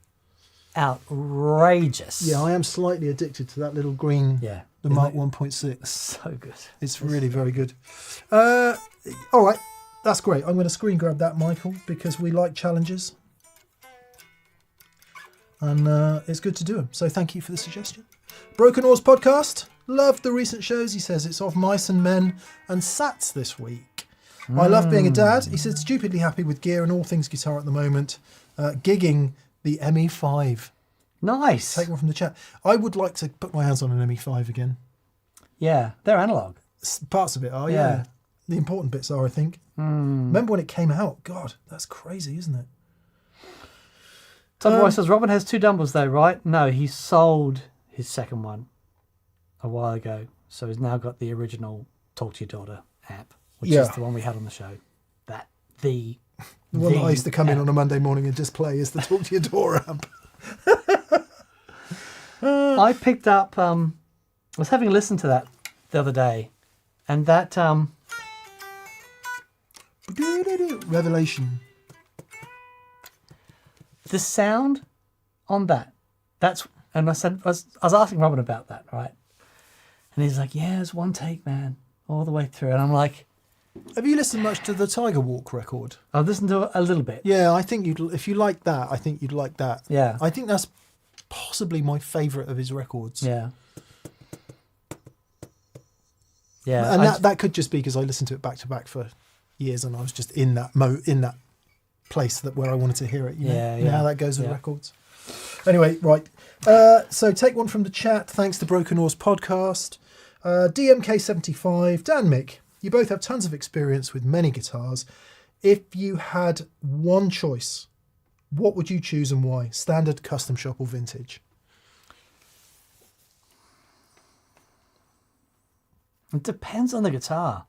outrageous. Yeah, I am slightly addicted to that little green, the Mark 1.6. So good. It's really very good. All right, that's great. I'm going to screen grab that, Michael, because we like challenges. And it's good to do them. So thank you for the suggestion. Broken Oars Podcast. Loved the recent shows. He says it's of Mice and Men and Sats this week. I love being a dad. He said stupidly happy with gear and all things guitar at the moment. Gigging the ME5. Nice. Take one from the chat. I would like to put my hands on an ME5 again. Yeah, they're analog. Parts of it are, yeah. The important bits are, I think. Remember when it came out? God, that's crazy, isn't it? Tom Roy says, Robin has 2 Dumbles though, right? No, he sold his second one a while ago. So he's now got the original Talk to Your Daughter app, which is the one we had on the show. The one that I used to come in on a Monday morning and just play is the Talk to Your Daughter app. I picked up, I was having a listen to that the other day, and that, Revelation. the sound on that's, and I was asking Robin about that, right? And he's like, yeah, it's one take, man, all the way through. And I'm like, have you listened much to the Tiger Walk record? I've listened to it a little bit. Yeah, I think if you like that, I think you'd like that. Yeah. I think that's possibly my favourite of his records. Yeah. Yeah. And that could just be because I listened to it back to back for years and I was just in that place where I wanted to hear it. You know how that goes with records. Anyway, right. So take one from the chat. Thanks to Broken Oars Podcast. DMK75, Dan, Mick, you both have tons of experience with many guitars. If you had one choice, what would you choose and why? Standard, custom shop or vintage? It depends on the guitar.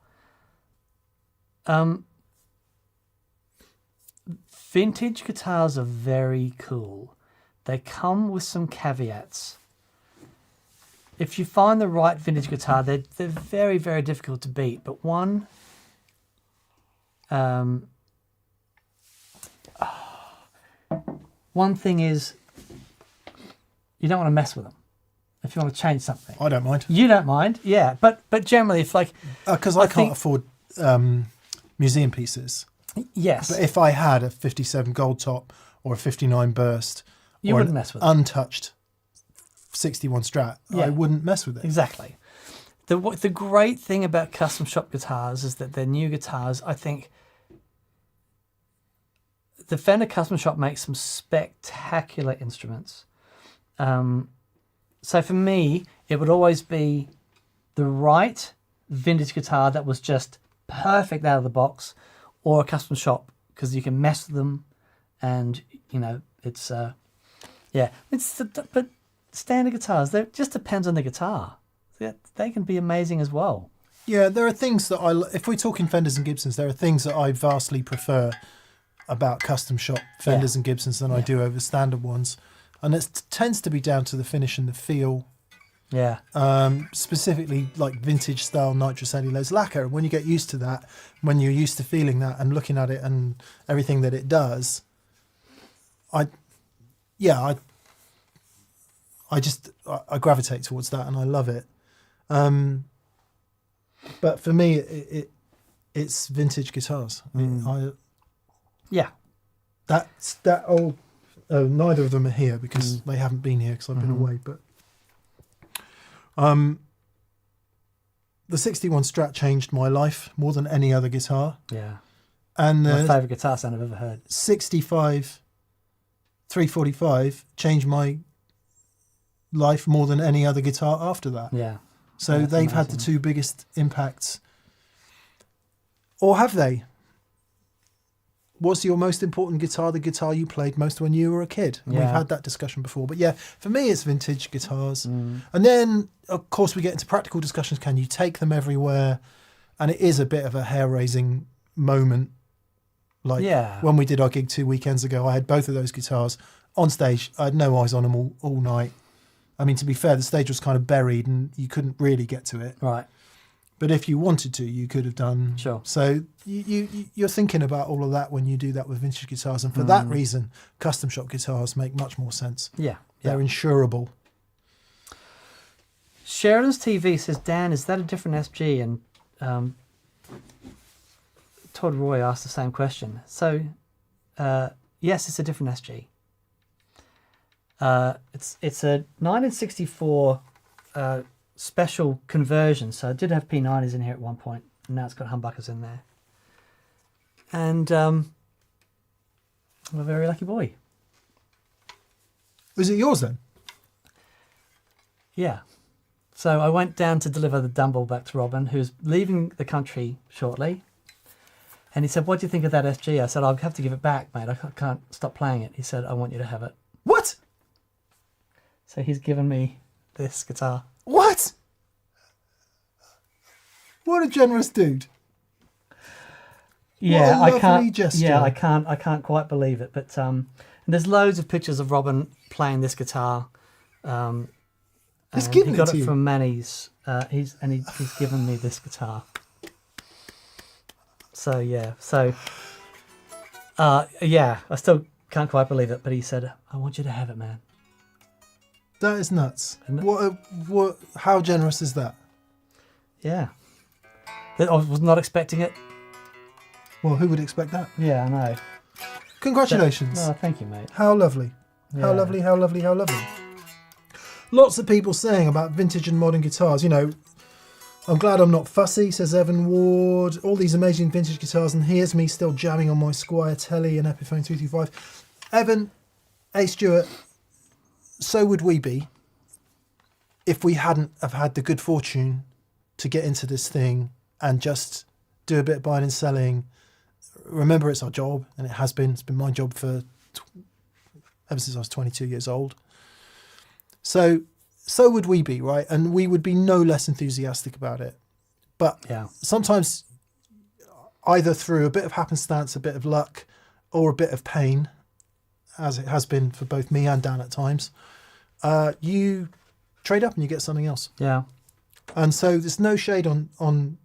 Vintage guitars are very cool. They come with some caveats. If you find the right vintage guitar, they're very, very difficult to beat. But one thing is you don't want to mess with them. If you want to change something, I don't mind. You don't mind, yeah. But generally, if like because I can't afford museum pieces. Yes, but if I had a 57 gold top or a 59 burst, you or wouldn't an mess with it. Untouched 61 Strat, I wouldn't mess with it. Exactly. The great thing about custom shop guitars is that they're new guitars. I think the Fender Custom Shop makes some spectacular instruments. So for me, it would always be the right vintage guitar that was just perfect out of the box, or a custom shop because you can mess with them, and it's but standard guitars, it just depends on the guitar. They can be amazing as well. Yeah, there are things that if we're talking Fenders and Gibsons, there are things that I vastly prefer about custom shop Fenders and Gibsons than I do over standard ones. And it tends to be down to the finish and the feel. Yeah. Specifically like vintage style nitrocellulose lacquer. When you get used to that, when you're used to feeling that and looking at it and everything that it does, I gravitate towards that and I love it. But for me, it's vintage guitars. That's that old. Neither of them are here because they haven't been here because I've been away. But the 61 Strat changed my life more than any other guitar. Yeah. And my favourite guitar sound I've ever heard. 65 345 changed my life more than any other guitar after that. Yeah. So they've had the two biggest impacts. Or have they? Was your most important guitar the guitar you played most when you were a kid? And we've had that discussion before. But yeah, for me, it's vintage guitars. And then, of course, we get into practical discussions. Can you take them everywhere? And it is a bit of a hair-raising moment. Like when we did our gig 2 weekends ago, I had both of those guitars on stage. I had no eyes on them all night. I mean, to be fair, the stage was kind of buried and you couldn't really get to it. Right. But if you wanted to, you could have done. Sure. So you're thinking about all of that when you do that with vintage guitars. And for that reason, custom shop guitars make much more sense. Yeah. They're insurable. Sheridan's TV says, Dan, is that a different SG? And Todd Roy asked the same question. So, yes, it's a different SG. It's a 1964 special conversion. So it did have P90s in here at one point, and now it's got humbuckers in there. And I'm a very lucky boy. Was it yours then? Yeah. So I went down to deliver the Dumble back to Robin, who's leaving the country shortly. And he said, what do you think of that SG? I said, I'll have to give it back, mate. I can't stop playing it. He said, I want you to have it. So he's given me this guitar. What? What a generous dude. Yeah, What a I can't. lovely gesture. Yeah, I can't quite believe it. But and there's loads of pictures of Robin playing this guitar. He's And given he it got to it you. from Manny's. He's given me this guitar. So yeah, yeah, I still can't quite believe it. But he said, "I want you to have it, man." That is nuts. Isn't it? What? How generous is that? Yeah, I was not expecting it. Well, who would expect that? Yeah, I know. Congratulations. Oh, thank you, mate. How lovely. How Yeah. lovely, how lovely, how lovely. Lots of people saying about vintage and modern guitars. You know, I'm glad I'm not fussy, says Evan Ward. All these amazing vintage guitars, and here's me still jamming on my Squier Telly and Epiphone 235. Evan, hey Stuart, so would we be if we hadn't have had the good fortune to get into this thing and just do a bit of buying and selling. Remember, it's our job, and it has been. It's been my job for ever since I was 22 years old. So would we be, right? And we would be no less enthusiastic about it. But Yeah. sometimes, either through a bit of happenstance, a bit of luck, or a bit of pain, as it has been for both me and Dan at times, you trade up and you get something else. Yeah. And so there's no shade on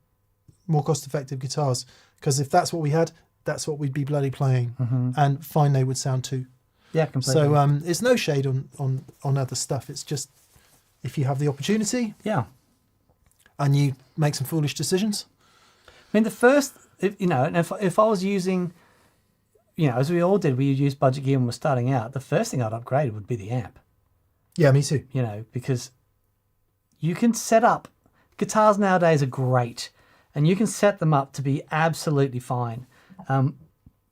more cost-effective guitars, because if that's what we had, that's what we'd be bloody playing, and fine they would sound too. Yeah, completely. So it's no shade on other stuff. It's just if you have the opportunity yeah. and you make some foolish decisions. I mean, the first, if I was using, as we all did, we used budget gear when we're starting out. The first thing I'd upgrade would be the amp. Yeah, me too. Because you can set up, guitars nowadays are great, and you can set them up to be absolutely fine.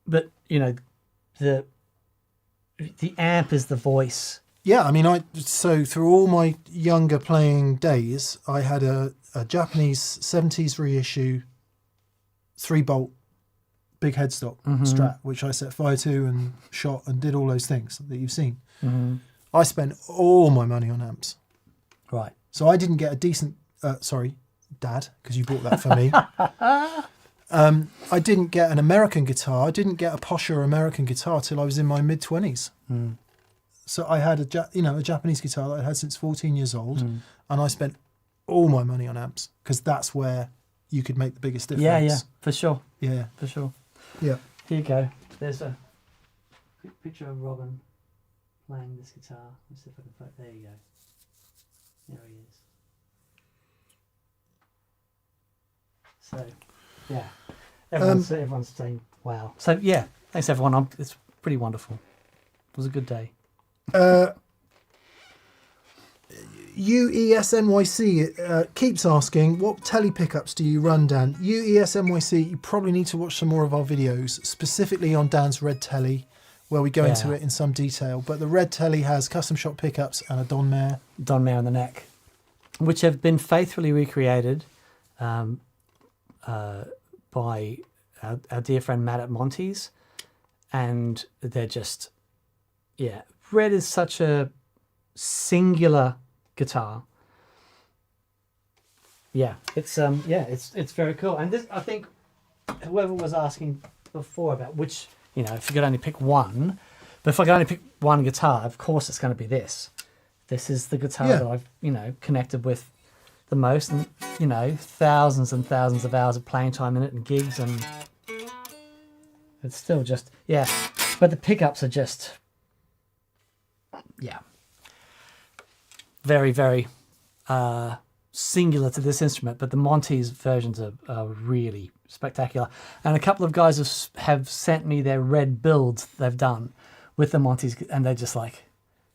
But, the amp is the voice. Yeah, I mean, so through all my younger playing days, I had a Japanese 70s reissue 3-bolt big headstock Strat, which I set fire to and shot and did all those things that you've seen. I spent all my money on amps. Right. So I didn't get a decent, sorry, Dad, because you bought that for me. I didn't get an American guitar. I didn't get a posher American guitar till I was in my mid-20s. So I had a Japanese guitar that I had since 14 years old, and I spent all my money on amps because that's where you could make the biggest difference. Yeah, for sure. Yeah. For sure. Yeah. Here you go. There's a quick picture of Robin playing this guitar. Let's see if I can find. There you go. There he is. So, yeah. Everyone's saying, wow. So, yeah. Thanks, everyone. It's pretty wonderful. It was a good day. UESNYC keeps asking, what telly pickups do you run, Dan? UESNYC, you probably need to watch some more of our videos, specifically on Dan's red telly, where we go into it in some detail. But the red telly has custom shop pickups and a Don Mayer. Don Mayer on the neck, which have been faithfully recreated by our dear friend Matt at Monty's. And they're just, red is such a singular guitar. It's very cool. And this, I think, whoever was asking before about which, if you could only pick one, but if I could only pick one guitar, of course it's going to be this. This is the guitar that I've, connected with the most, and thousands and thousands of hours of playing time in it and gigs, and it's still just but the pickups are just very, very singular to this instrument, but the Monty's versions are really spectacular. And a couple of guys have sent me their red builds they've done with the Monty's, and they're just like,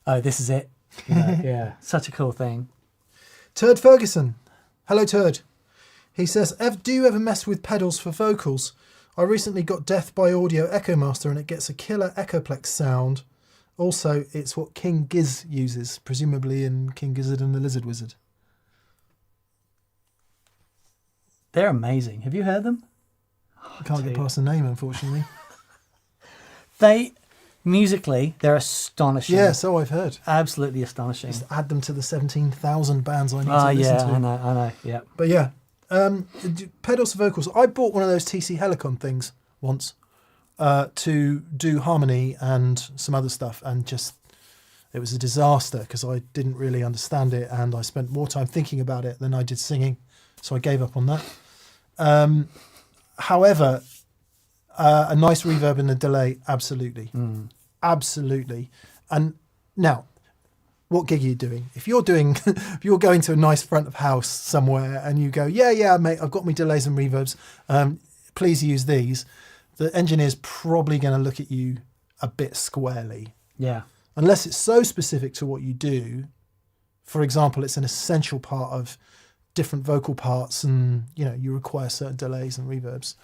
oh, this is it. Such a cool thing. Turd Ferguson. Hello, Turd. He says, do you ever mess with pedals for vocals? I recently got Death by Audio Echo Master, and it gets a killer Echoplex sound. Also, it's what King Giz uses, presumably in King Gizzard and the Lizard Wizard. They're amazing. Have you heard them? I can't get past the name, unfortunately. They Musically, they're astonishing. Yeah, so I've heard. Absolutely astonishing. Just add them to the 17,000 bands I need Oh, to listen yeah, to. I know, yeah. But yeah, pedals for vocals. I bought one of those TC Helicon things once to do harmony and some other stuff, and just it was a disaster because I didn't really understand it, and I spent more time thinking about it than I did singing, so I gave up on that. However, a nice reverb and a delay, absolutely, absolutely. And now, what gig are you doing? If you're doing, if you're going to a nice front of house somewhere and you go, yeah, mate, I've got my delays and reverbs. Please use these. The engineer's probably going to look at you a bit squarely. Yeah. Unless it's so specific to what you do. For example, it's an essential part of different vocal parts, and you require certain delays and reverbs,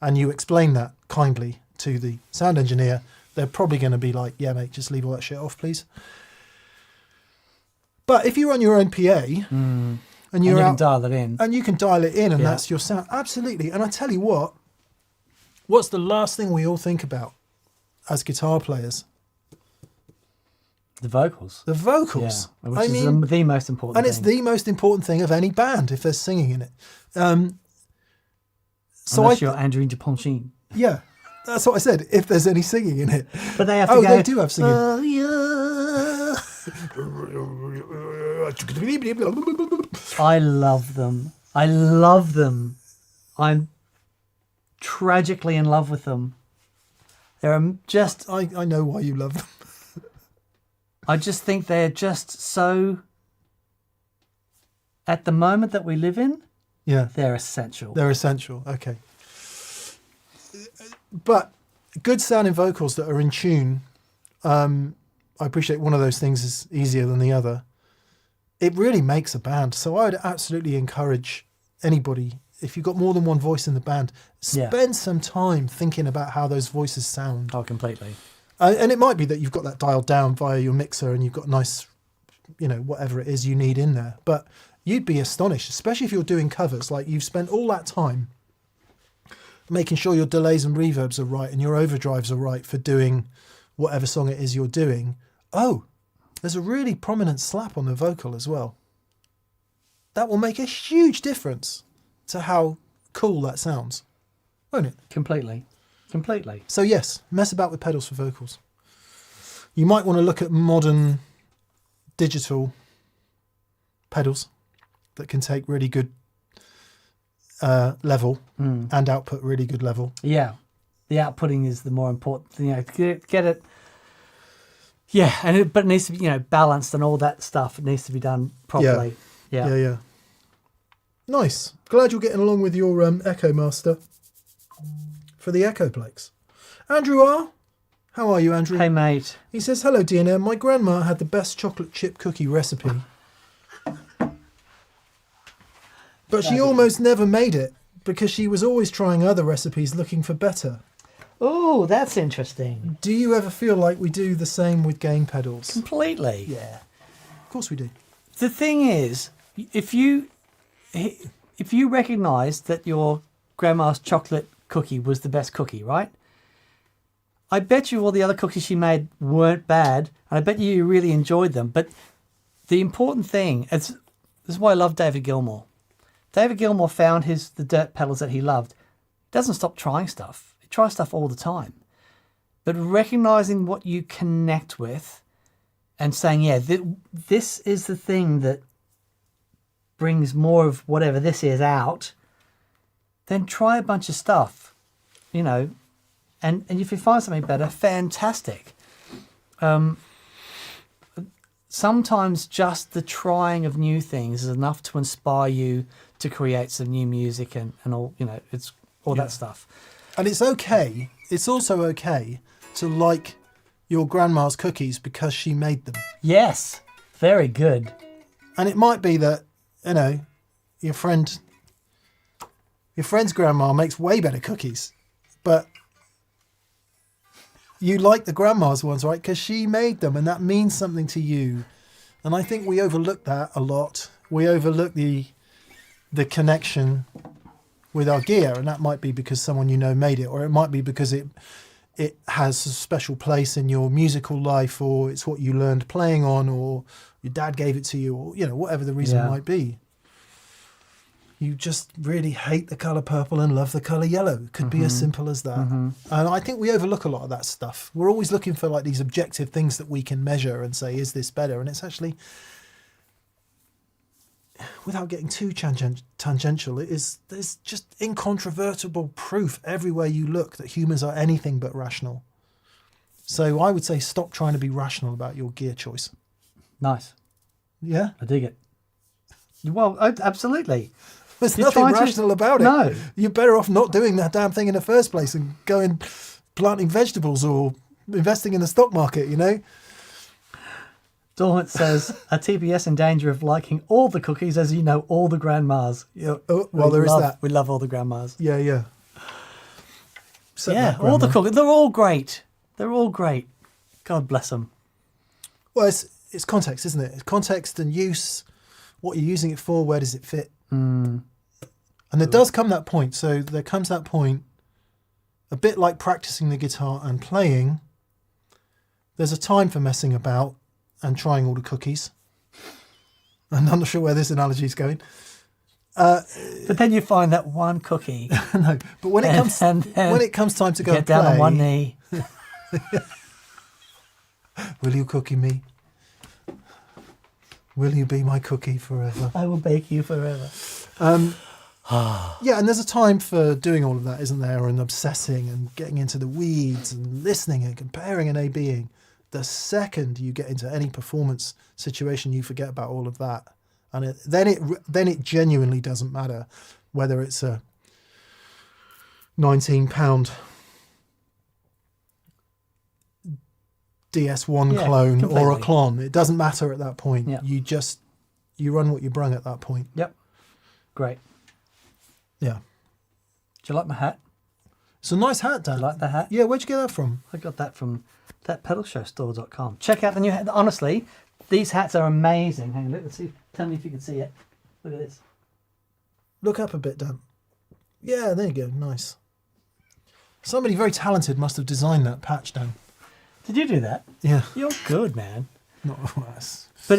and you explain that kindly to the sound engineer. They're probably going to be like, yeah, mate, just leave all that shit off, please. But if you're on your own PA and you can dial it in. and you can dial it in, and that's your sound, absolutely. And I tell you what's the last thing we all think about as guitar players? The vocals. The vocals. Yeah, which is the most important and thing. it's the most important thing of any band if there's singing in it. So Unless you're Andrew DePonchine. Yeah, that's what I said. If there's any singing in it, But they have to go. they do have singing. Oh, yeah. I love them. I'm tragically in love with them. They're just. I know why you love them. I just think they're just so. At the moment that we live in, Yeah, they're essential. they're essential. Okay, but good sounding vocals that are in tune. I appreciate one of those things is easier than the other. It really makes a band. So I would absolutely encourage anybody, if you've got more than one voice in the band, spend some time thinking about how those voices sound. Oh, completely. And it might be that you've got that dialed down via your mixer and you've got nice, whatever it is you need in there. But you'd be astonished, especially if you're doing covers. Like, you've spent all that time making sure your delays and reverbs are right and your overdrives are right for doing whatever song it is you're doing. Oh, there's a really prominent slap on the vocal as well. That will make a huge difference to how cool that sounds, won't it? Completely. So yes, mess about with pedals for vocals. You might want to look at modern digital pedals that can take really good level and output really good level. Yeah. The outputting is the more important thing. Get it. Yeah, but it needs to be, balanced and all that stuff. It needs to be done properly. Yeah. Nice. Glad you're getting along with your Echo Master for the Echoplex. Andrew R. How are you, Andrew? Hey, mate. He says, hello, DNM. My grandma had the best chocolate chip cookie recipe. But she almost never made it because she was always trying other recipes looking for better. Oh, that's interesting. Do you ever feel like we do the same with gain pedals? Completely. Yeah. Of course we do. The thing is, if you recognise that your grandma's chocolate cookie was the best cookie, right? I bet you all the other cookies she made weren't bad, and I bet you really enjoyed them. But the important thing, this is why I love David Gilmour. David Gilmour found the dirt pedals that he loved. He doesn't stop trying stuff. He tries stuff all the time. But recognising what you connect with and saying, yeah, this is the thing that brings more of whatever this is out, then try a bunch of stuff, and if you find something better, fantastic. Sometimes just the trying of new things is enough to inspire you to create some new music and all, it's all that stuff. And it's okay. It's also okay to like your grandma's cookies because she made them. Yes, very good. And it might be that, your friend's grandma makes way better cookies, but you like the grandma's ones, right? Because she made them and that means something to you. And I think we overlook that a lot. We overlook the connection with our gear, and that might be because someone made it, or it might be because it has a special place in your musical life, or it's what you learned playing on, or your dad gave it to you, or whatever the reason might be. You just really hate the colour purple and love the colour yellow. It could be as simple as that. And I think we overlook a lot of that stuff. We're always looking for like these objective things that we can measure and say, is this better? And it's actually, without getting too tangential, there's just incontrovertible proof everywhere you look that humans are anything but rational. So I would say stop trying to be rational about your gear choice. Nice. Yeah? I dig it. Well, absolutely. There's You're nothing trying to- rational about it. No. You're better off not doing that damn thing in the first place and going planting vegetables or investing in the stock market, Dormant says, a TPS in danger of liking all the cookies, as you know, all the grandmas. Oh, well, there is that. We love all the grandmas. Yeah. Except that all the grandma. cookies. They're all great. They're all great. God bless them. Well, it's context, isn't it? It's context and use. What you're using it for, where does it fit? And there does come that point. So there comes that point, a bit like practicing the guitar and playing. There's a time for messing about and trying all the cookies. And I'm not sure where this analogy is going. But then you find that one cookie. No, but when it comes when it comes time to go Get and down play, on one knee. will you cookie me? Will you be my cookie forever? I will bake you forever. Yeah, and there's a time for doing all of that, isn't there? And obsessing and getting into the weeds and listening and comparing and A-Bing. The second you get into any performance situation, you forget about all of that. And then it genuinely doesn't matter whether it's a £19 DS1 clone or a completely. clon. It doesn't matter at that point. Yeah. You run what you brung at that point. Yep. Great. Yeah. Do you like my hat? It's a nice hat, Dan. Do you like the hat? Yeah, where'd you get that from? I got that from thatpedalshowstore.com. Check out the new hat. Honestly, these hats are amazing. Hang on, let's see. Tell me if you can see it. Look at this. Look up a bit, Dan. Yeah, there you go. Nice. Somebody very talented must have designed that patch, Dan. Did you do that? Yeah. You're good, man. Not worse. But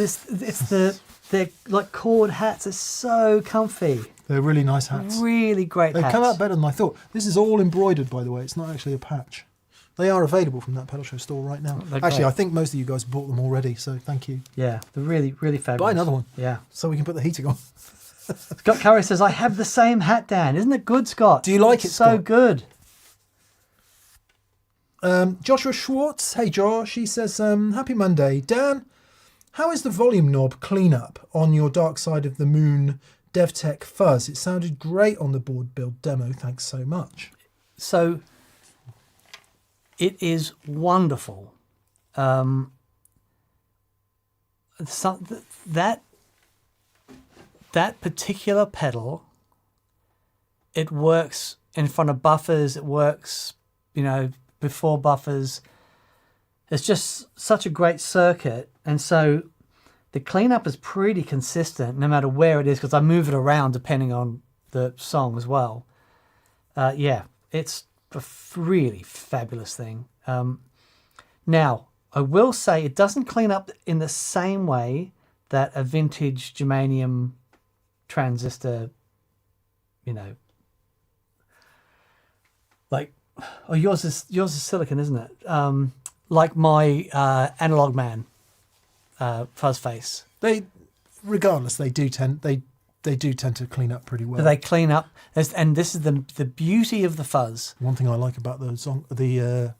they're like cord hats. They're so comfy. They're really nice hats. Really great They've hats. come out better than I thought. This is all embroidered, by the way. It's not actually a patch. They are available from that pedal show store right now. They're Actually, great. I think most of you guys bought them already, so thank you. Yeah, they're really, really fabulous. Buy another one. Yeah. So we can put the heating on. Scott Curry says, I have the same hat, Dan. Isn't it good, Scott? Do you like It's it, so Scott? good. Joshua Schwartz. Hey, Josh. He says, happy Monday. Dan, how is the volume knob cleanup on your Dark Side of the Moon DevTech Fuzz? It sounded great on the board build demo. Thanks so much. So it is wonderful. That particular pedal, it works in front of buffers. It works, before buffers. It's just such a great circuit, and so the cleanup is pretty consistent no matter where it is, because I move it around depending on the song as well. Yeah, it's a really fabulous thing. Now, I will say it doesn't clean up in the same way that a vintage germanium transistor, like, oh, yours is silicon, isn't it? Like my Analog Man fuzz face. Regardless, they do tend to clean up pretty well. They clean up, and this is the beauty of the fuzz. One thing I like about the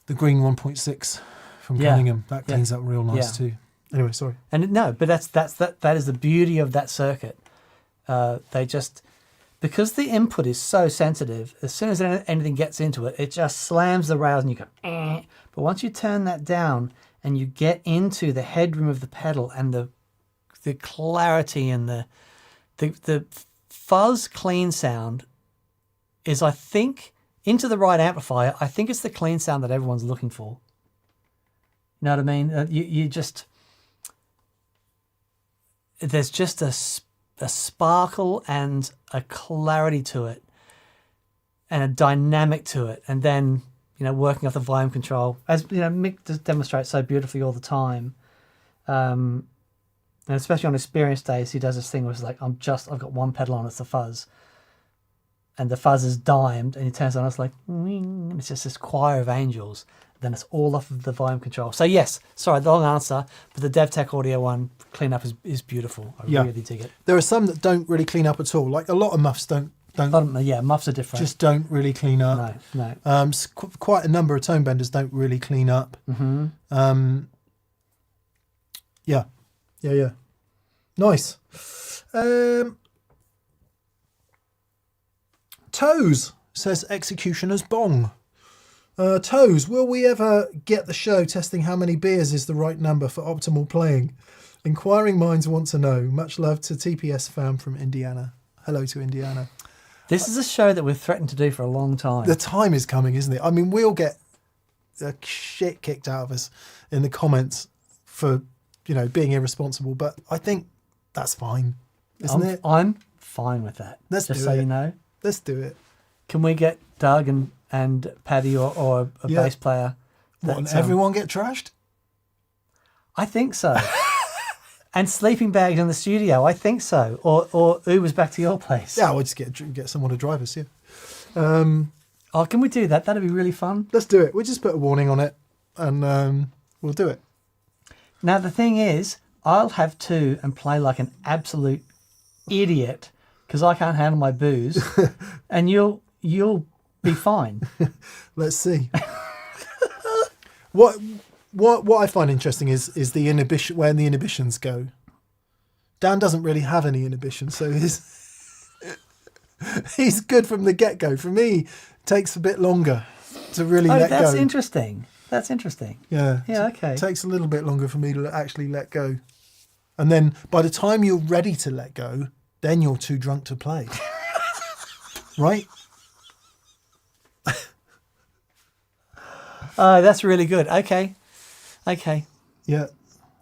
green 1.6 from Cunningham, that cleans up real nice too. Anyway, sorry. And no, but that is the beauty of that circuit. They just, because the input is so sensitive, as soon as anything gets into it, it just slams the rails and you go, eh. But once you turn that down and you get into the headroom of the pedal and the clarity and the fuzz clean sound is, I think, into the right amplifier, I think it's the clean sound that everyone's looking for. You know what I mean? You just, there's just a sparkle and a clarity to it and a dynamic to it. And then, working off the volume control, as Mick just demonstrates so beautifully all the time. And especially on experience days, he does this thing where it's like, I've got one pedal on, it's the fuzz. And the fuzz is dimed, and he turns on, it's like, wing, and it's just this choir of angels. Then it's all off of the volume control. So yes, sorry, the long answer, but the DevTech Audio one cleanup is beautiful. I really dig it. There are some that don't really clean up at all. Like a lot of muffs don't. Muffs are different. Just don't really clean up. No. Quite a number of tone benders don't really clean up. Mm-hmm. Yeah. Nice. Toes says Executioner's Bong. Toes, will we ever get the show testing how many beers is the right number for optimal playing? Inquiring minds want to know. Much love to TPS fam from Indiana. Hello to Indiana. This is a show that we've threatened to do for a long time. The time is coming, isn't it? I mean, we'll get the shit kicked out of us in the comments for, being irresponsible, but I think that's fine, isn't it? I'm fine with that. Let's just do so it. you know. Let's do it. Can we get Doug and Paddy or a bass player? And everyone get trashed? I think so. And sleeping bags in the studio, I think so. Or Uber's back to your place. Yeah, we'll just get someone to drive us, yeah. Can we do that? That'd be really fun. Let's do it. We'll just put a warning on it and we'll do it. Now, the thing is, I'll have two and play like an absolute idiot because I can't handle my booze. And you'll be fine. Let's see. What I find interesting is the inhibition, where the inhibitions go. Dan doesn't really have any inhibitions, so he's good from the get-go. For me, it takes a bit longer to really let go. That's interesting. That's interesting. Yeah. Yeah, okay. It takes a little bit longer for me to actually let go. And then by the time you're ready to let go, then you're too drunk to play. Right? Oh, that's really good. Okay. Yeah.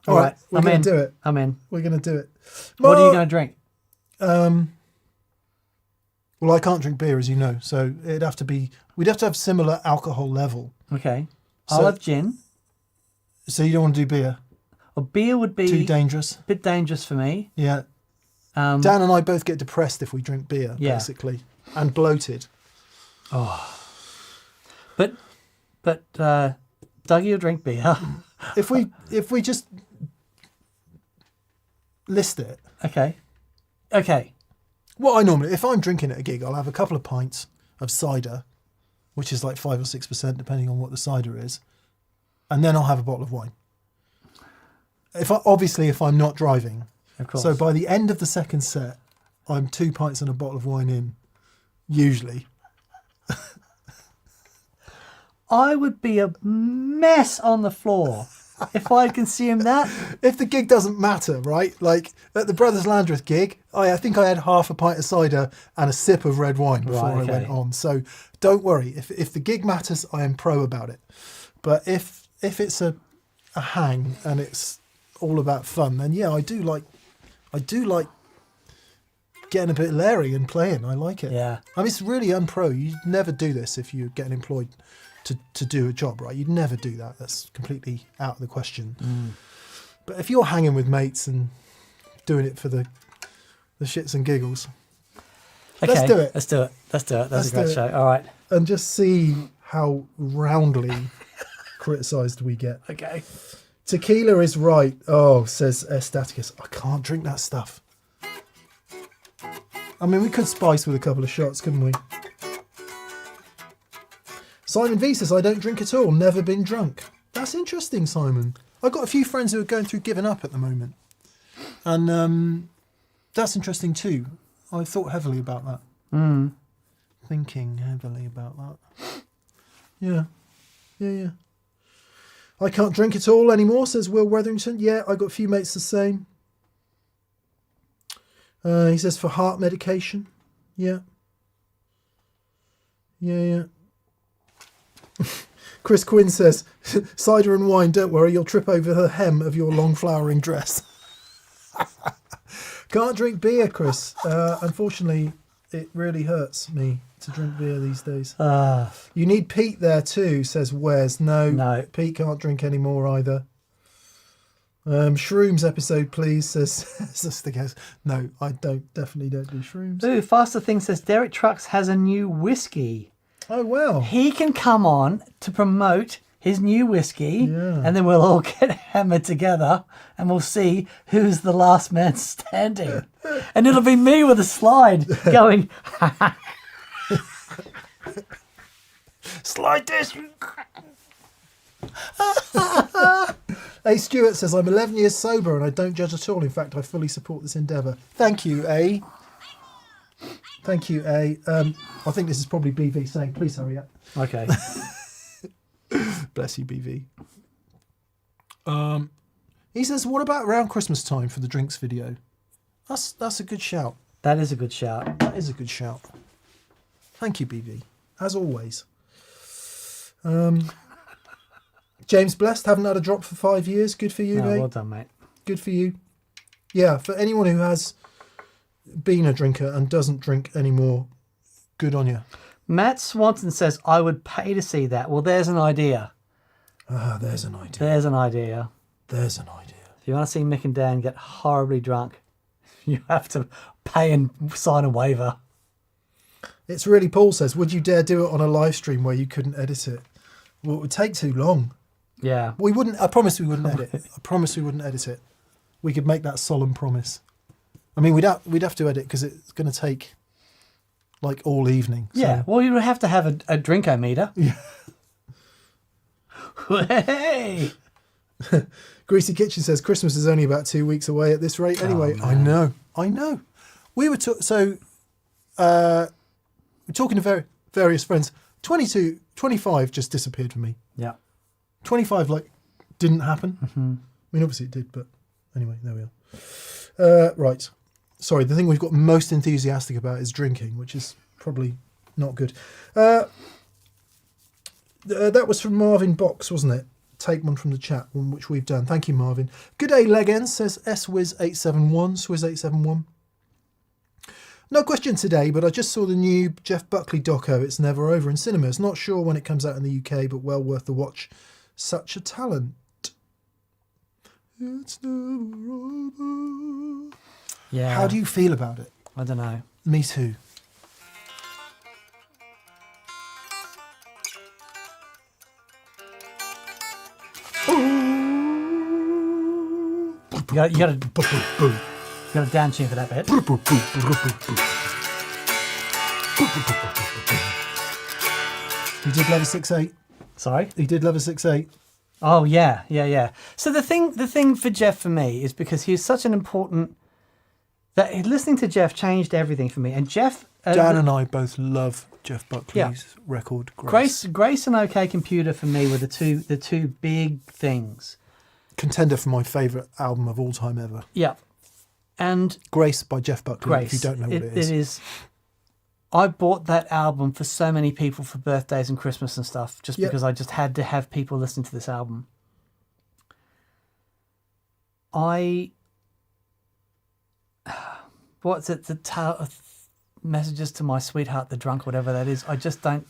All right. We're going to do it. I'm in. We're going to do it. What are you going to drink? Well, I can't drink beer, as you know, so we'd have to have similar alcohol level. Okay. So- I'll have gin. So you don't want to do beer? Or beer would be Too dangerous? a bit dangerous for me. Yeah. Um, Dan and I both get depressed if we drink beer, Yeah. basically, and bloated. But Dougie will drink beer. If we just list it, Okay. what I normally, if I'm drinking at a gig, I'll have a couple of pints of cider, which is like 5 or 6%, depending on what the cider is, and then I'll have a bottle of wine. If I'm not driving. Of course. So by the end of the second set, I'm 2 pints and a bottle of wine in, usually. I would be a mess on the floor if I'd consumed that. If the gig doesn't matter, right? Like at the Brothers Landreth gig, I think I had half a pint of cider and a sip of red wine before Right, okay. I went on. So don't worry. If the gig matters, I am pro about it. But if it's a hang and it's all about fun, then yeah, I do like getting a bit leery and playing. I like it. Yeah. I mean, it's really unpro. You'd never do this if you're getting employed to do a job, right? You'd never do that. That's completely out of the question. But if you're hanging with mates and doing it for the shits and giggles, Okay. let's do it. Let's do it. That's Let's a great do it. show. All right. And just see how roundly criticised we get. Okay. Tequila is right. Oh, says Staticus. I can't drink that stuff. I mean, we could spice with a couple of shots, couldn't we? Simon V says, I don't drink at all. Never been drunk. That's interesting, Simon. I've got a few friends who are going through giving up at the moment. And that's interesting too. I thought heavily about that. Thinking heavily about that. Yeah. I can't drink at all anymore, says Will Wetherington. Yeah, I got a few mates the same. He says for heart medication. Yeah. Chris Quinn says, cider and wine, don't worry, you'll trip over the hem of your long flowering dress. Can't drink beer, Chris. Unfortunately, it really hurts me to drink beer these days. You need Pete there too, says Wes. No, Pete can't drink anymore either. Shrooms episode, please, says the guest. No, I definitely don't do shrooms. Ooh, Faster Thing says Derek Trucks has a new whiskey. Oh, well. He can come on to promote his new whiskey, and then we'll all get hammered together and we'll see who's the last man standing. And it'll be me with a slide going, slide this. A. Stewart says, I'm 11 years sober and I don't judge at all. In fact, I fully support this endeavour. Thank you, A. Thank you, A. I think this is probably BV saying, please hurry up. okay. Bless you, BV. He says, what about around Christmas time for the drinks video? That's a good shout. That is a good shout. That is a good shout. Thank you, BV. As always. James Blessed, haven't had a drop for 5 years. Good for you, mate. Well done, mate. Good for you. Yeah, for anyone who has been a drinker and doesn't drink anymore, good on you. Matt Swanson says, I would pay to see that. Well, there's an idea. There's an idea. There's an idea. There's an idea. If you want to see Mick and Dan get horribly drunk, you have to pay and sign a waiver. It's really, Paul says, would you dare do it on a live stream where you couldn't edit it? Well, it would take too long. Yeah. We wouldn't. I promise we wouldn't edit. I promise we wouldn't edit it. We could make that solemn promise. I mean, we'd have to edit because it's going to take like all evening. So. Yeah. Well, you would have to have a drinkometer. Yeah. Hey. Greasy Kitchen says Christmas is only about 2 weeks away at this rate. Anyway, I know. We were we're talking to various friends. 25 just disappeared from me. Yeah. 25 didn't happen. Mm-hmm. I mean, obviously it did, but anyway, there we are. Right. Sorry, the thing we've got most enthusiastic about is drinking, which is probably not good. That was from Marvin Box, wasn't it? Take one from the chat, one which we've done. Thank you, Marvin. Good day, Legends, says SWiz871, Swiz871. No question today, but I just saw the new Jeff Buckley doco, It's Never Over, in cinemas. Not sure when it comes out in the UK, but well worth the watch. Such a talent. It's never over. Yeah. How do you feel about it? I don't know. Me too. You got a dance tune for that bit. He did love a 6'8". Sorry? He did love a 6'8". Oh, yeah. So the thing for Jeff for me is because he's such an important... that listening to Jeff changed everything for me. And Jeff... Dan and I both love Jeff Buckley's record, Grace. Grace and OK Computer for me were the two big things. Contender for my favourite album of all time ever. Yeah. And Grace by Jeff Buckley, Grace, if you don't know what it is. It is. I bought that album for so many people for birthdays and Christmas and stuff, just because I just had to have people listen to this album. What's it? Messages to My Sweetheart, the Drunk, whatever that is. I just don't.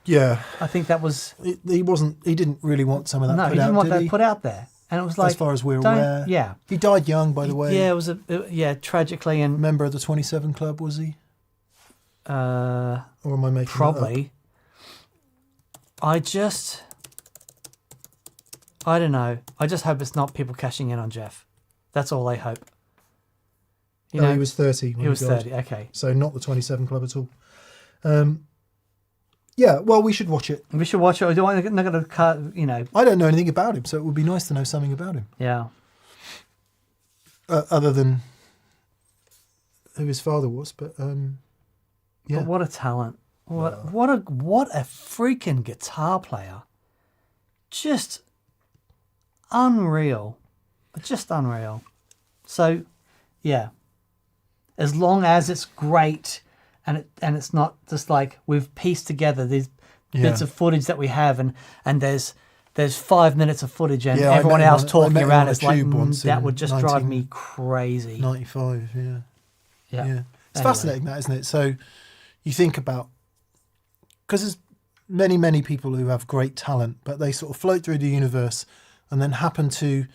Yeah. I think that was. He didn't really want some of that. No, he didn't want that put out there, and it was like, as far as we're aware. Yeah. He died young, by the way. Yeah, it was tragically, and member of the 27 Club, was he? Or am I making probably? I don't know. I just hope it's not people cashing in on Jeff. That's all I hope. He was 30 when he was died. 30, okay. So not the 27 Club at all. Yeah, well, we should watch it. We should watch it. Or do I not going to cut, I don't know anything about him, so it would be nice to know something about him. Yeah. Other than who his father was, but yeah. But what a talent. What a freaking guitar player. Just unreal. Just unreal. So, yeah. As long as it's great and it's not just like we've pieced together these bits of footage that we have and there's 5 minutes of footage and everyone else talking around, it's like that would just drive me crazy. 95, yeah. Yeah. It's fascinating that, isn't it? So you think about because there's many people who have great talent, but they sort of float through the universe and then happen to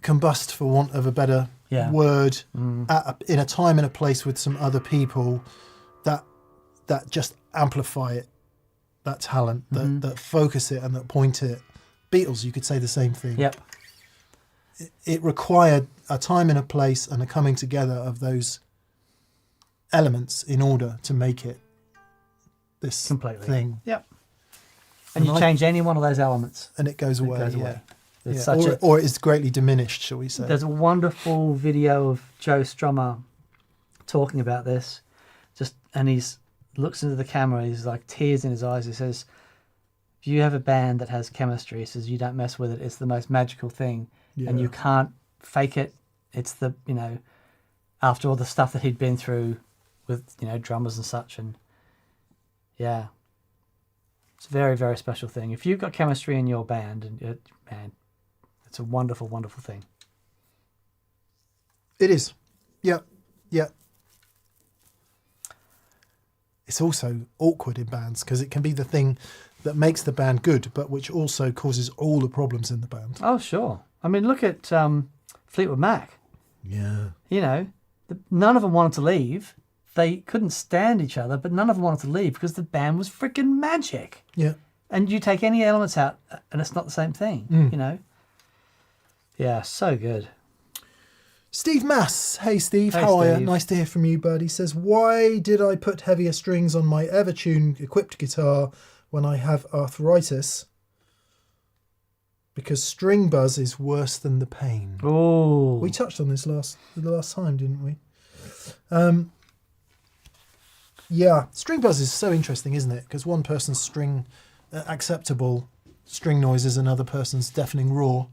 combust, for want of a better word, in a time and a place with some other people that just amplify it, that talent, that focus it and that point it. Beatles, you could say the same thing. Yep. It required a time and a place and a coming together of those elements in order to make it this Completely. thing. Yep. And you change any one of those elements, and it goes away. it goes yeah. away. It's Yeah. such Or it is greatly diminished, shall we say. There's a wonderful video of Joe Strummer talking about this, and he's looks into the camera. He's like tears in his eyes. He says, "If you have a band that has chemistry, he says you don't mess with it. It's the most magical thing, and you can't fake it. It's the after all the stuff that he'd been through with drummers and such, and yeah, it's a very, very special thing. If you've got chemistry in your band, and man, it's a wonderful, wonderful thing. It is. Yeah. Yeah. It's also awkward in bands because it can be the thing that makes the band good, but which also causes all the problems in the band. Oh, sure. I mean, look at Fleetwood Mac. Yeah. None of them wanted to leave. They couldn't stand each other, but none of them wanted to leave because the band was freaking magic. Yeah. And you take any elements out, and it's not the same thing, Yeah, so good. Steve Mass. Hey, Steve. Hey, How are you? Steve. Nice to hear from you, bud. He says, why did I put heavier strings on my Evertune equipped guitar when I have arthritis? Because string buzz is worse than the pain. Oh. We touched on this the last time, didn't we? Yeah, string buzz is so interesting, isn't it? Because one person's string acceptable string noise is another person's deafening roar.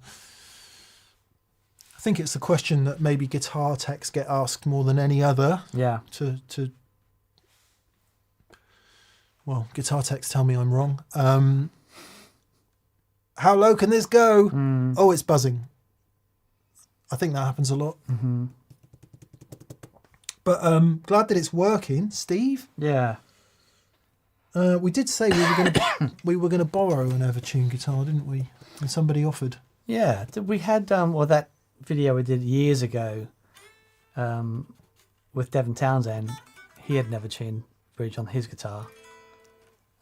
I think it's a question that maybe guitar techs get asked more than any other. Yeah. Well, guitar techs tell me I'm wrong. How low can this go? Oh, it's buzzing. I think that happens a lot. Mm-hmm. But glad that it's working, Steve. Yeah. We did say we were gonna borrow an Evertune guitar, didn't we? And somebody offered. Yeah. We had that video we did years ago with Devin Townsend. He had never tuned bridge on his guitar.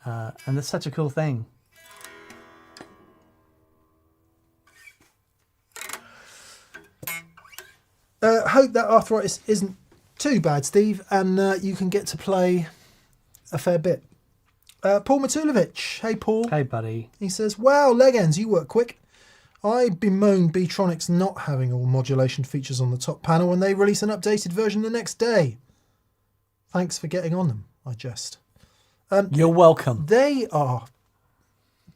And it's such a cool thing. Hope that arthritis isn't too bad, Steve, and you can get to play a fair bit. Paul Matulovic. Hey, Paul. Hey, buddy. He says, wow, leg ends, you work quick. I bemoan B-Tronics not having all modulation features on the top panel when they release an updated version the next day. Thanks for getting on them, I jest. You're welcome. They are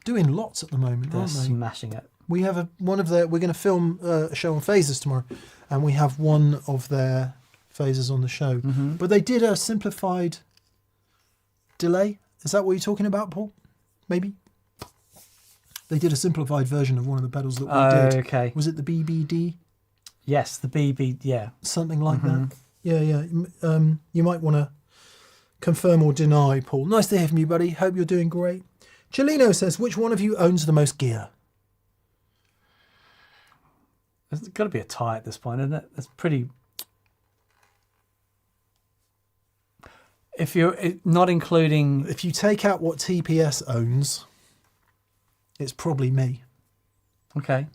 doing lots at the moment, They're aren't they? smashing it. We have we're going to film a show on phasers tomorrow, and we have one of their phasers on the show. Mm-hmm. But they did a simplified delay. Is that what you're talking about, Paul? Maybe? They did a simplified version of one of the pedals that we did. Okay. Was it the BBD? Yes, the BB, yeah. Something like that. Yeah. You might want to confirm or deny, Paul. Nice to hear from you, buddy. Hope you're doing great. Chelino says, which one of you owns the most gear? There's got to be a tie at this point, isn't it? It's pretty... If you're not including... If you take out what TPS owns, it's probably me. Okay.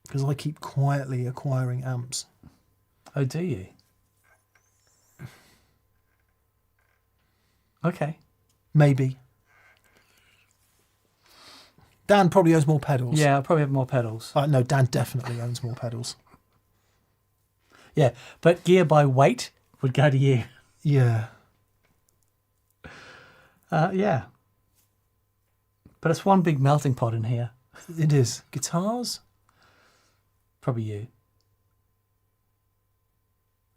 Because I keep quietly acquiring amps. Oh, do you? Okay. Maybe. Dan probably owns more pedals. Yeah, I'll probably have more pedals. No, Dan definitely owns more pedals. Yeah, but gear by weight would go to you. Yeah. Yeah. But it's one big melting pot in here. It is. Guitars? Probably you.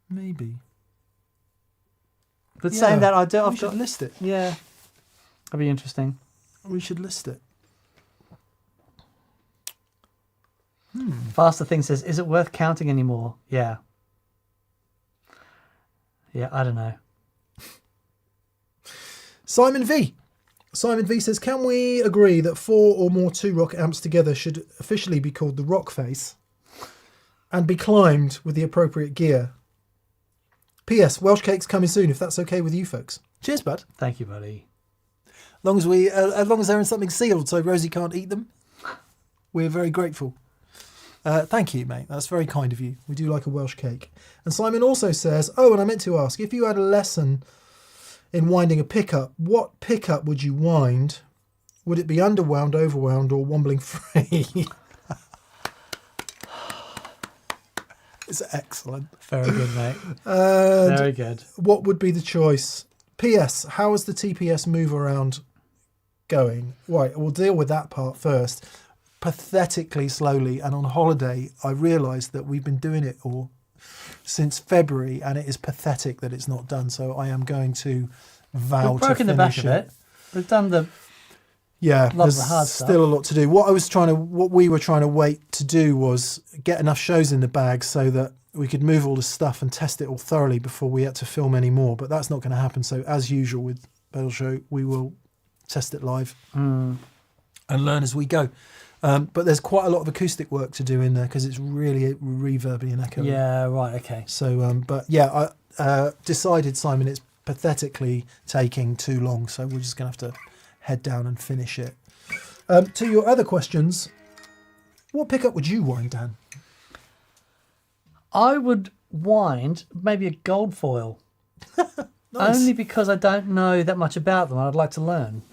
Maybe. But saying that, we I've should got... list it. Yeah. That'd be interesting. We should list it. Faster Thing says, is it worth counting anymore? Yeah. Yeah, I don't know. Simon V. Simon V says, can we agree that 4 or more 2-rock amps together should officially be called the rock face and be climbed with the appropriate gear? P.S. Welsh cakes coming soon, if that's okay with you folks. Cheers, bud. Thank you, buddy. As long as they're in something sealed so Rosie can't eat them, we're very grateful. Thank you, mate. That's very kind of you. We do like a Welsh cake. And Simon also says, oh, and I meant to ask, if you had a lesson in winding a pickup, what pickup would you wind? Would it be underwound, overwound, or wombling free? It's excellent. Very good, mate. Very good. What would be the choice? P.S. How is the TPS move around going? Right, we'll deal with that part first. Pathetically slowly, and on holiday, I realised that we've been doing it all since February, and it is pathetic that it's not done. So I am going to vow We've to broken the finish back of it. We've done the... Yeah, Lot of there's the hard still stuff. a lot to do. What we were trying to wait to do was get enough shows in the bag so that we could move all the stuff and test it all thoroughly before we had to film any more. But that's not going to happen. So as usual with Battle Show, we will test it live and learn as we go. But there's quite a lot of acoustic work to do in there because it's really reverby and echoey. Yeah, right, okay. So, but yeah, I decided, Simon, it's pathetically taking too long. So we're just going to have to head down and finish it. To your other questions, what pickup would you wind, Dan? I would wind maybe a gold foil. Nice. Only because I don't know that much about them. I'd like to learn.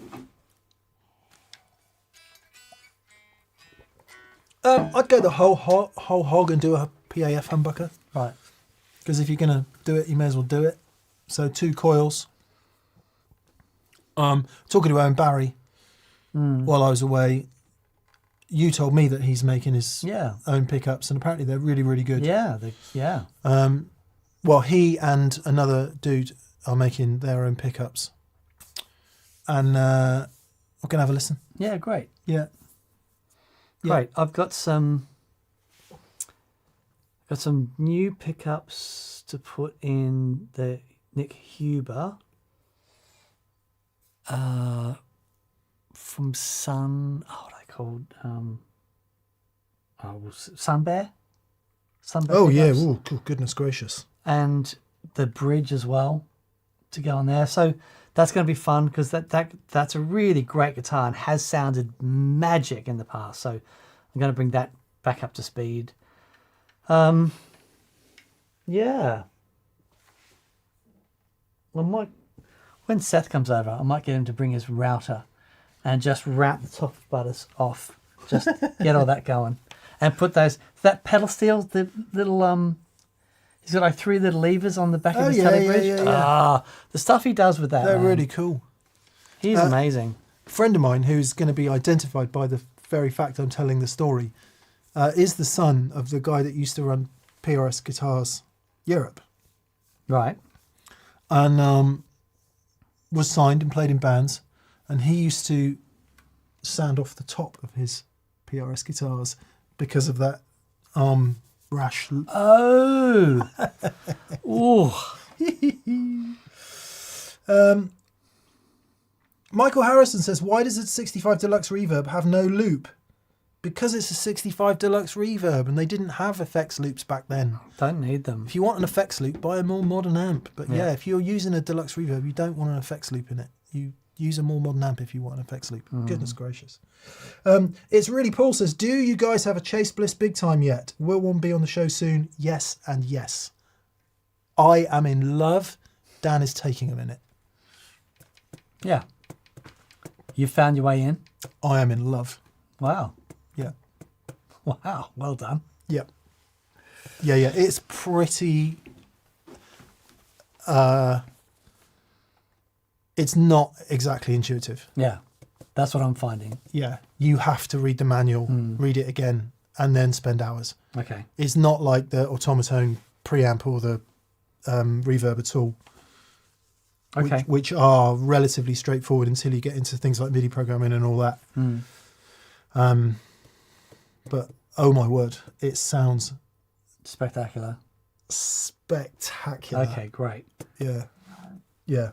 I'd go the whole hog and do a PAF humbucker. Right. Because if you're going to do it, you may as well do it. So 2 coils. Talking to Owen Barry while I was away, you told me that he's making his own pickups, and apparently they're really, really good. Yeah, Well, he and another dude are making their own pickups, and we're gonna have a listen. Yeah, great. Yeah. Great. I've got some new pickups to put in the Nick Huber from Sun. What are they called? Sun Bear. Oh yeah. pickups. Ooh, cool. Goodness gracious. And the bridge as well to go on there. So that's going to be fun because that's a really great guitar and has sounded magic in the past. So I'm going to bring that back up to speed. Yeah. Well, when Seth comes over, I might get him to bring his router and just wrap the top of butters off. Just get all that going. And put that pedal steel, the little he's got like 3 little levers on the back of his telly bridge. Yeah. The stuff he does with that. They're man. really cool. He's amazing. A friend of mine who's going to be identified by the very fact I'm telling the story is the son of the guy that used to run PRS Guitars Europe. Right. And was signed and played in bands, and he used to sand off the top of his PRS guitars because of that arm rash. Oh. Ooh. Michael Harrison says, why does a 65 Deluxe Reverb have no loop? Because it's a 65 Deluxe Reverb and they didn't have effects loops back then. Don't need them. If you want an effects loop, buy a more modern amp. But yeah, if you're using a Deluxe Reverb, you don't want an effects loop in it. You use a more modern amp if you want an effects loop. Goodness gracious. It's really Paul says, do you guys have a Chase Bliss Big Time yet? Will one be on the show soon? Yes and yes. I am in love. Dan is taking a minute. Yeah. You found your way in? I am in love. Wow. Yeah. Wow. Well done. Yeah. Yeah. It's pretty... it's not exactly intuitive. Yeah. That's what I'm finding. Yeah. You have to read the manual, read it again, and then spend hours. Okay. It's not like the automaton preamp or the reverb at all. Okay. Which are relatively straightforward until you get into things like MIDI programming and all that. But oh my word, it sounds Spectacular. spectacular. Okay, great. Yeah. Yeah.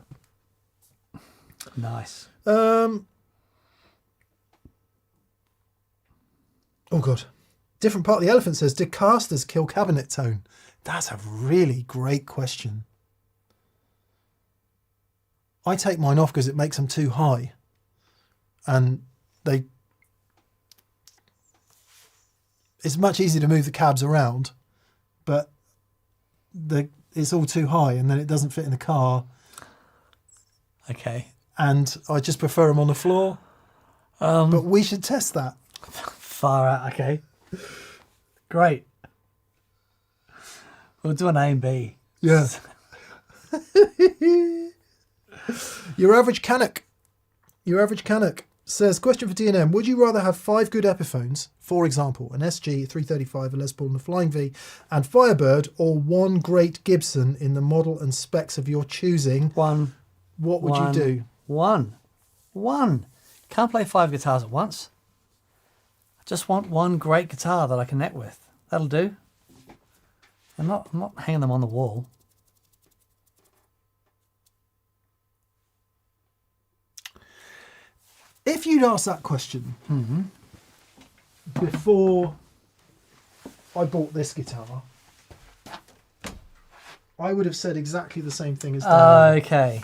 Nice. Oh God. Different part of the elephant says, do casters kill cabinet tone? That's a really great question. I take mine off because it makes them too high. And it's much easier to move the cabs around, but it's all too high and then it doesn't fit in the car. Okay. And I just prefer them on the floor. But we should test that. Far out. Okay. Great. We'll do an A and B. Yeah. Your average Canuck says, question for D&M, would you rather have 5 good Epiphones, for example, an SG, a 335, a Les Paul and a Flying V, and Firebird, or one great Gibson in the model and specs of your choosing? One. What would you do? One. Can't play 5 guitars at once. I just want one great guitar that I can connect with. That'll do. I'm not hanging them on the wall. If you'd asked that question before I bought this guitar, I would have said exactly the same thing as Dan. Okay.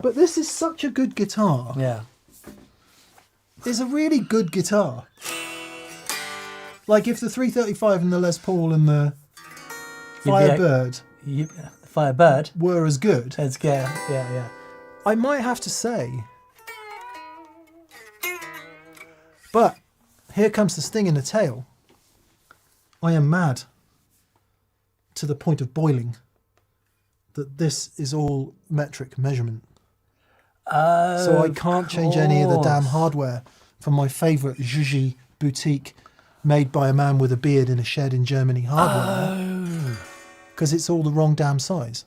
But this is such a good guitar. Yeah. It's a really good guitar. Like if the 335 and the Les Paul and the Firebird Firebird. were as good, It's yeah. I might have to say. But here comes the sting in the tail. I am mad to the point of boiling that this is all metric measurement. So I can't change any of the damn hardware from my favourite Zhuji boutique made by a man with a beard in a shed in Germany hardware. Because it's all the wrong damn size.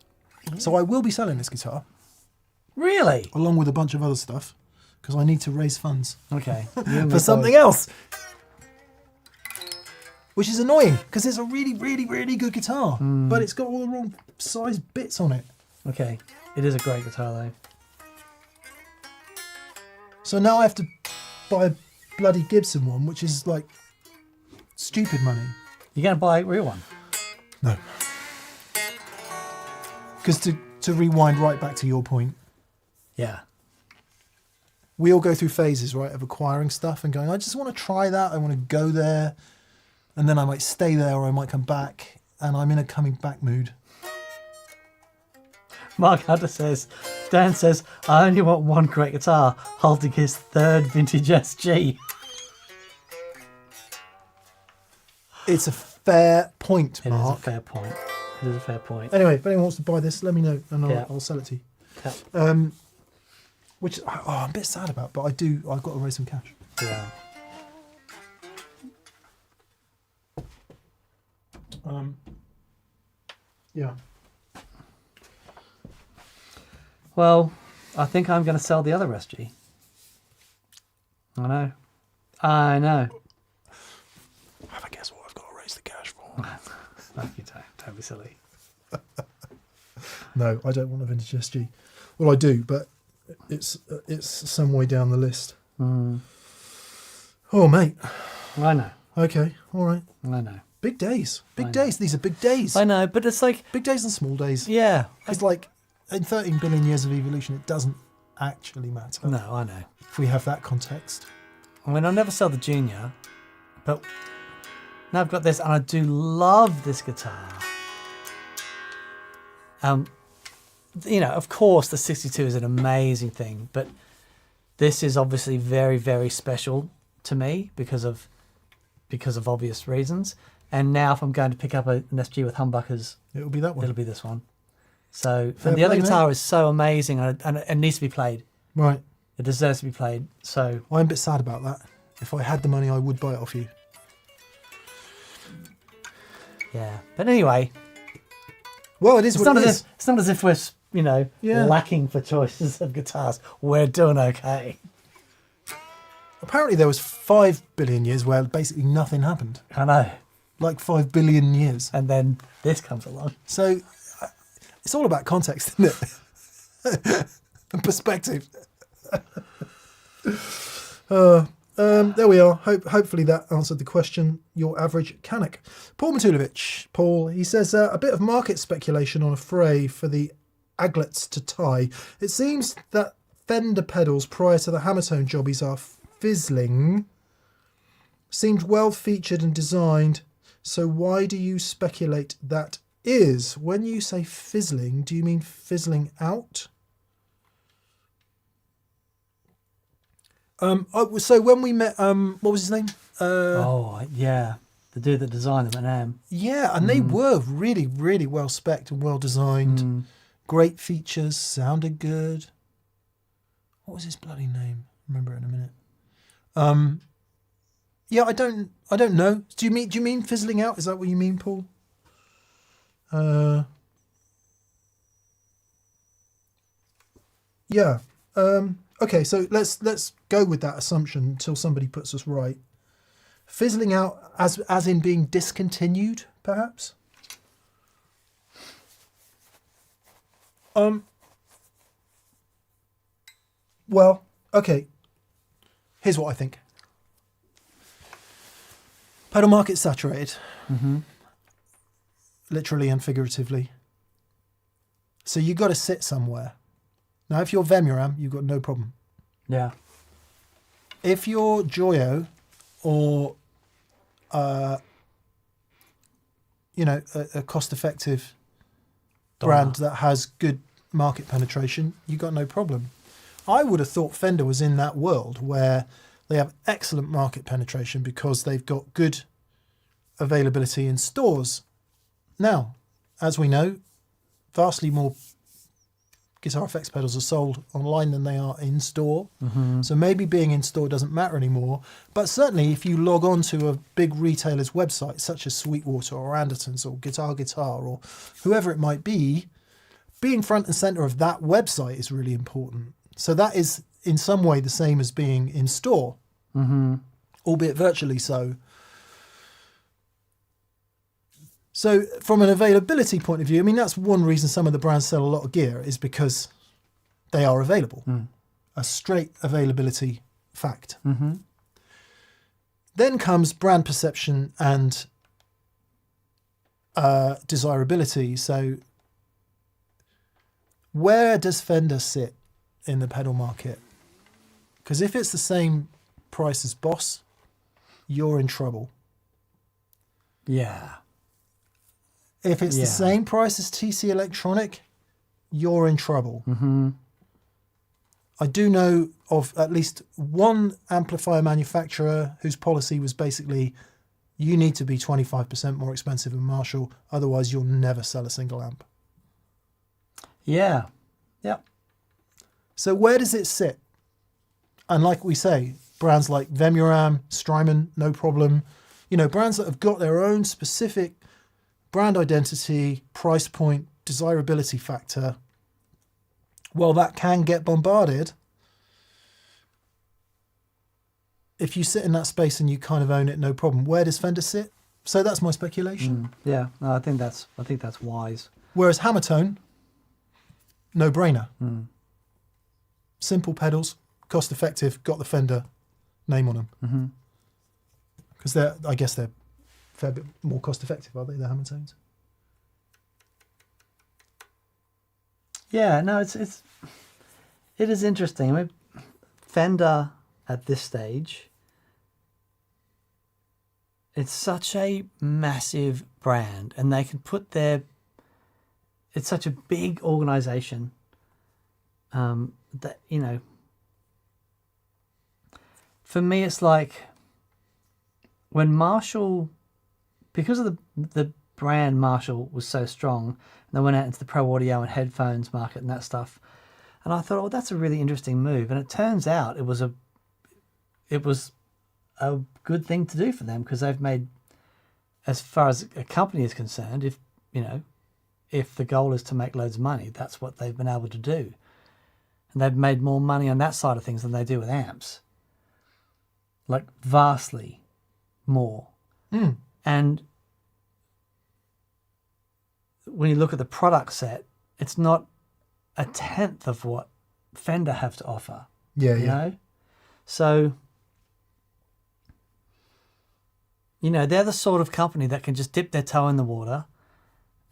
So I will be selling this guitar. Really? Along with a bunch of other stuff. Because I need to raise funds. Okay. For something else. Which is annoying. Because it's a really, really, really good guitar. But it's got all the wrong size bits on it. Okay. It is a great guitar though. So now I have to buy a bloody Gibson one, which is like stupid money. You're going to buy a real one? No. Because to rewind right back to your point, Yeah. we all go through phases, right, of acquiring stuff and going, I just want to try that. I want to go there. And then I might stay there or I might come back. And I'm in a coming back mood. Mark Hunter says, Dan says, I only want one great guitar, holding his 3rd vintage SG. It's a fair point, It Mark. is a fair point. It is a fair point. Anyway, if anyone wants to buy this, let me know and Yeah. I'll sell it to you. Yeah. Which I'm a bit sad about, but I've got to raise some cash. Yeah. Yeah. Well, I think I'm going to sell the other SG. I know. Have a guess what I've got to raise the cash for. No, you don't be silly. No, I don't want a vintage SG. Well, I do, but it's some way down the list. Oh, mate. I know. Okay, all right. I know. Big days. I Big know. days. These are big days. I know, but it's like, Big days and small days. yeah. It's like in 13 billion years of evolution, it doesn't actually matter. No, I know. If we have that context. I mean, I'll never sell the Junior, but now I've got this, and I do love this guitar. You know, of course, the 62 is an amazing thing, but this is obviously very, very special to me because of obvious reasons. And now, if I'm going to pick up an SG with humbuckers, It'll be that one. it'll be this one. So, Fair and the other play, guitar mate. is so amazing, and it needs to be played. Right. It deserves to be played. So, I'm a bit sad about that. If I had the money, I would buy it off you. yeah. But anyway, Well, it is it's what not it as is. if it's not as if we're Yeah. lacking for choices of guitars. We're doing okay. Apparently, there was 5 billion years where basically nothing happened. I know. Like 5 billion years. And then this comes along. So It's all about context, isn't it? And perspective. There we are. Hopefully that answered the question. Your average Canuck. Paul Matulovic. Paul, he says, a bit of market speculation on a fray for the aglets to tie. It seems that Fender pedals prior to the Hammertone jobbies are fizzling. Seemed well featured and designed. So why do you speculate that is? When you say fizzling, do you mean fizzling out? So when we met, what was his name? Yeah. The dude that designed them at NAMM. Yeah, and they were really, really well spec'd and well designed. Great features, sounded good. What was his bloody name? Remember it in a minute. Yeah, I don't know. Do you mean fizzling out? Is that what you mean, Paul? Yeah. Okay, so let's go with that assumption until somebody puts us right. Fizzling out as in being discontinued, perhaps? Well, okay. Here's what I think. Pedal market saturated. Literally and figuratively. So you got to sit somewhere. Now, if you're Vemuram, you've got no problem. Yeah. If you're Joyo or, a cost-effective brand that has good market penetration, you got no problem. I would have thought Fender was in that world where they have excellent market penetration because they've got good availability in stores. Now, as we know, vastly more Guitar Effects pedals are sold online than they are in store. So maybe being in store doesn't matter anymore. But certainly if you log on to a big retailer's website, such as Sweetwater or Anderton's or Guitar or whoever it might be, being front and center of that website is really important. So that is in some way the same as being in store, albeit virtually so. So from an availability point of view, I mean, that's one reason some of the brands sell a lot of gear is because they are available. A straight availability fact. Then comes brand perception and desirability. So where does Fender sit in the pedal market? Because if it's the same price as Boss, you're in trouble. Yeah. If it's the same price as TC Electronic, you're in trouble. I do know of at least one amplifier manufacturer whose policy was basically, you need to be 25% more expensive than Marshall, otherwise you'll never sell a single amp. Yeah. Yep. So where does it sit? And like we say, brands like Vemuram, Strymon, no problem. You know, brands that have got their own specific brand identity, price point, desirability factor, well, that can get bombarded if you sit in that space and you kind of own it, no problem. Where does Fender sit? So that's my speculation. Yeah, no, I think that's wise. Whereas Hammertone, no brainer. Simple pedals, cost effective, got the Fender name on them. Because I guess they're a fair bit more cost effective, are they, the Hammertones? Yeah, no, it is interesting. I mean, Fender at this stage, it's such a massive brand, and they can put it's such a big organization that, you know, for me, it's like when Marshall, because of the brand Marshall was so strong, and they went out into the pro audio and headphones market and that stuff, and I thought, oh, that's a really interesting move. And it turns out it was a good thing to do for them, because they've made, as far as a company is concerned, if the goal is to make loads of money, that's what they've been able to do. And they've made more money on that side of things than they do with amps. Like vastly more. And when you look at the product set, it's not a tenth of what Fender have to offer. Yeah, You yeah. know? So, they're the sort of company that can just dip their toe in the water.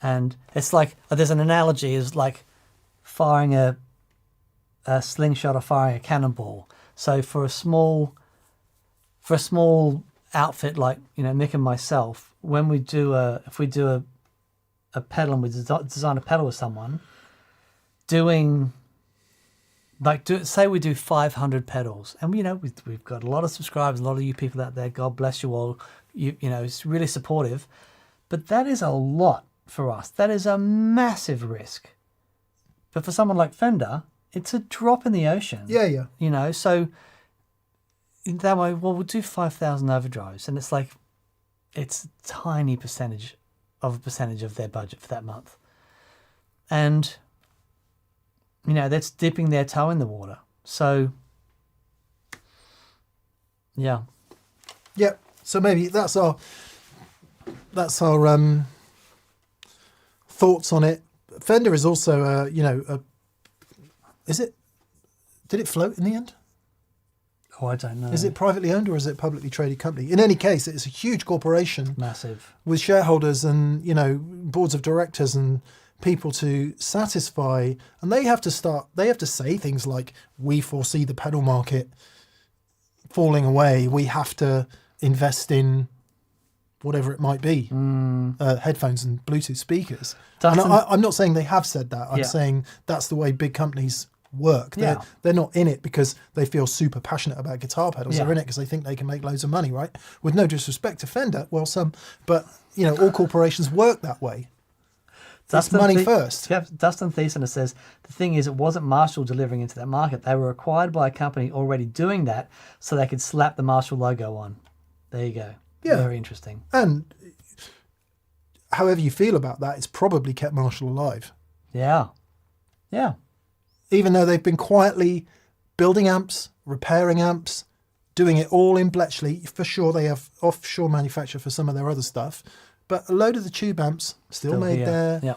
And it's like, there's an analogy, is like firing a slingshot or firing a cannonball. So for a small outfit like, Mick and myself, when we do if we do a pedal and we design a pedal with someone, say we do 500 pedals, and we've got a lot of subscribers, a lot of you people out there, God bless you all, it's really supportive, but that is a lot for us. That is a massive risk. But for someone like Fender, it's a drop in the ocean. Yeah. So that way, we'll do 5,000 overdrives, and it's like, it's a tiny percentage of their budget for that month. And, that's dipping their toe in the water. So, yeah. Yep. So maybe that's our thoughts on it. Fender is also, did it float in the end? Oh, I don't know. Is it privately owned or is it a publicly traded company? In any case, it's a huge corporation. Massive. With shareholders and, boards of directors and people to satisfy. And they have to say things like, we foresee the pedal market falling away. We have to invest in whatever it might be, headphones and Bluetooth speakers. And I'm not saying they have said that. I'm saying that's the way big companies work. They're not in it because they feel super passionate about guitar pedals. They're in it because they think they can make loads of money, right? With no disrespect to Fender, well, some, but all corporations work that way. That's money first. Dustin Thiesener says, the thing is, it wasn't Marshall delivering into that market. They were acquired by a company already doing that so they could slap the Marshall logo on. There you go. Yeah. Very interesting. And however you feel about that, it's probably kept Marshall alive. Yeah. Yeah. Even though they've been quietly building amps, repairing amps, doing it all in Bletchley. For sure, they have offshore manufacture for some of their other stuff. But a load of the tube amps still made here. there, Yeah.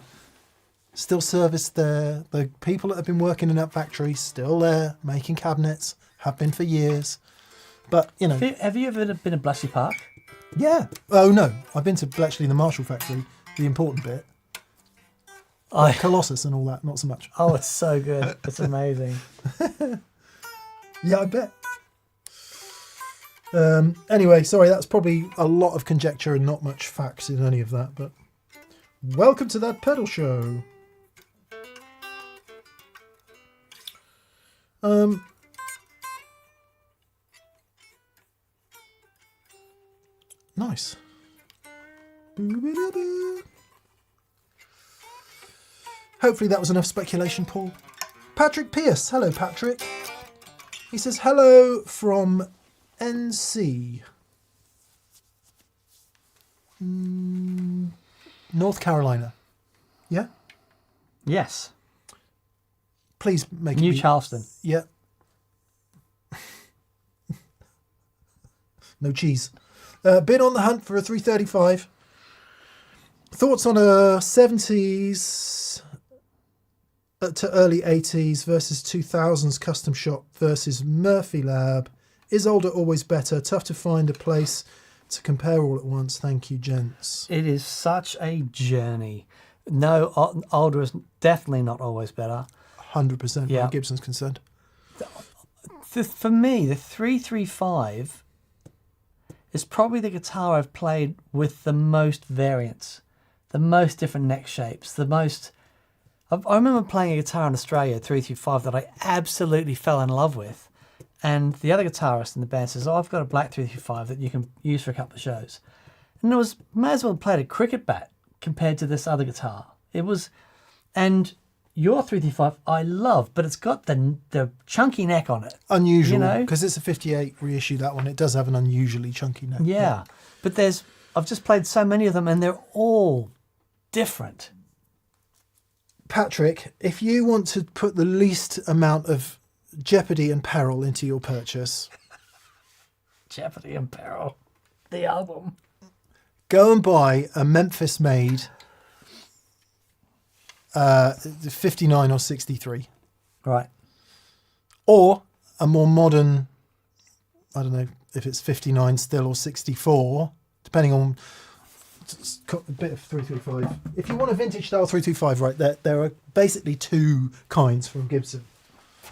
still serviced there. The people that have been working in that factory still there, making cabinets, have been for years. But, Have you ever been to Bletchley Park? Yeah. Oh, no. I've been to Bletchley, the Marshall factory, the important bit. Colossus and all that, not so much. Oh, it's so good. It's amazing. Yeah, I bet. Anyway, sorry, that's probably a lot of conjecture and not much facts in any of that, but welcome to that pedal show. Nice. Hopefully that was enough speculation, Paul. Patrick Pierce. Hello, Patrick. He says, hello from NC. North Carolina. Yeah? Yes. Please make it New be- Charleston. Yeah. No cheese. Been on the hunt for a 335. Thoughts on a 70s to early 80s versus 2000s custom shop versus Murphy Lab. Is older always better? Tough to find a place to compare all at once. Thank you, gents. It is such a journey. No, older is definitely not always better. 100% Yeah. where Gibson's concerned. For me, the 335 is probably the guitar I've played with the most variants, the most different neck shapes, the most... I remember playing a guitar in Australia, 335, that I absolutely fell in love with. And the other guitarist in the band says, I've got a black 335 that you can use for a couple of shows. And may as well have played a cricket bat compared to this other guitar. It was... And your 335 I love, but it's got the chunky neck on it. Unusual, because it's a 58 reissue, that one. It does have an unusually chunky neck. Yeah. But I've just played so many of them and they're all different. Patrick, if you want to put the least amount of jeopardy and peril into your purchase, Jeopardy and Peril, the album. go and buy a Memphis-made 59 or 63. Right. Or a more modern, I don't know if it's 59 still or 64, depending on a bit of 335. If you want a vintage style 325, right, there are basically two kinds from Gibson.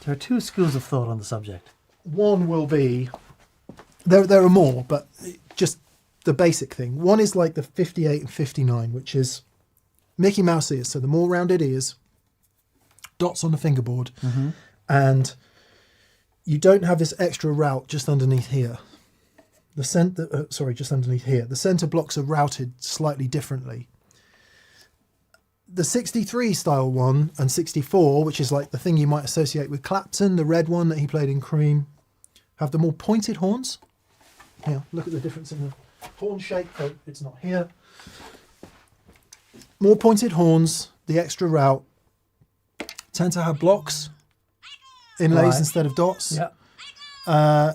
There are two schools of thought on the subject. One will be, there are more, but just the basic thing. One is like the 58 and 59, which is Mickey Mouse ears, so the more rounded ears, dots on the fingerboard, and you don't have this extra route just underneath here. Just underneath here. The center blocks are routed slightly differently. The 63 style one and 64, which is like the thing you might associate with Clapton, the red one that he played in Cream, have the more pointed horns. Here, look at the difference in the horn shape. Oh, it's not here. More pointed horns, the extra route, tend to have blocks, inlays instead of dots. Yeah.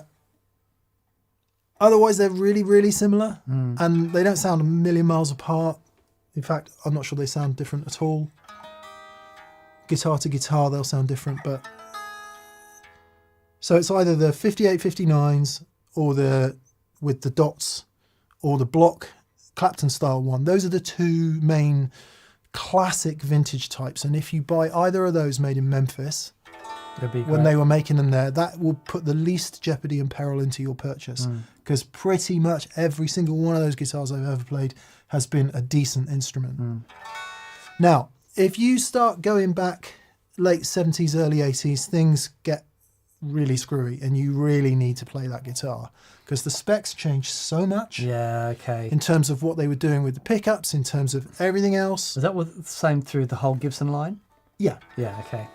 Otherwise, they're really, really similar, and they don't sound a million miles apart. In fact, I'm not sure they sound different at all. Guitar to guitar, they'll sound different, but... So it's either the 58, 59s, or with the dots, or the block Clapton style one. Those are the two main classic vintage types, and if you buy either of those made in Memphis, when they were making them there, that will put the least jeopardy and peril into your purchase, because pretty much every single one of those guitars I've ever played has been a decent instrument. Now, if you start going back late 70s, early 80s, things get really screwy, and you really need to play that guitar, because the specs changed so much. Yeah, okay. In terms of what they were doing with the pickups, in terms of everything else. Is that the same through the whole Gibson line? Yeah. Yeah, okay.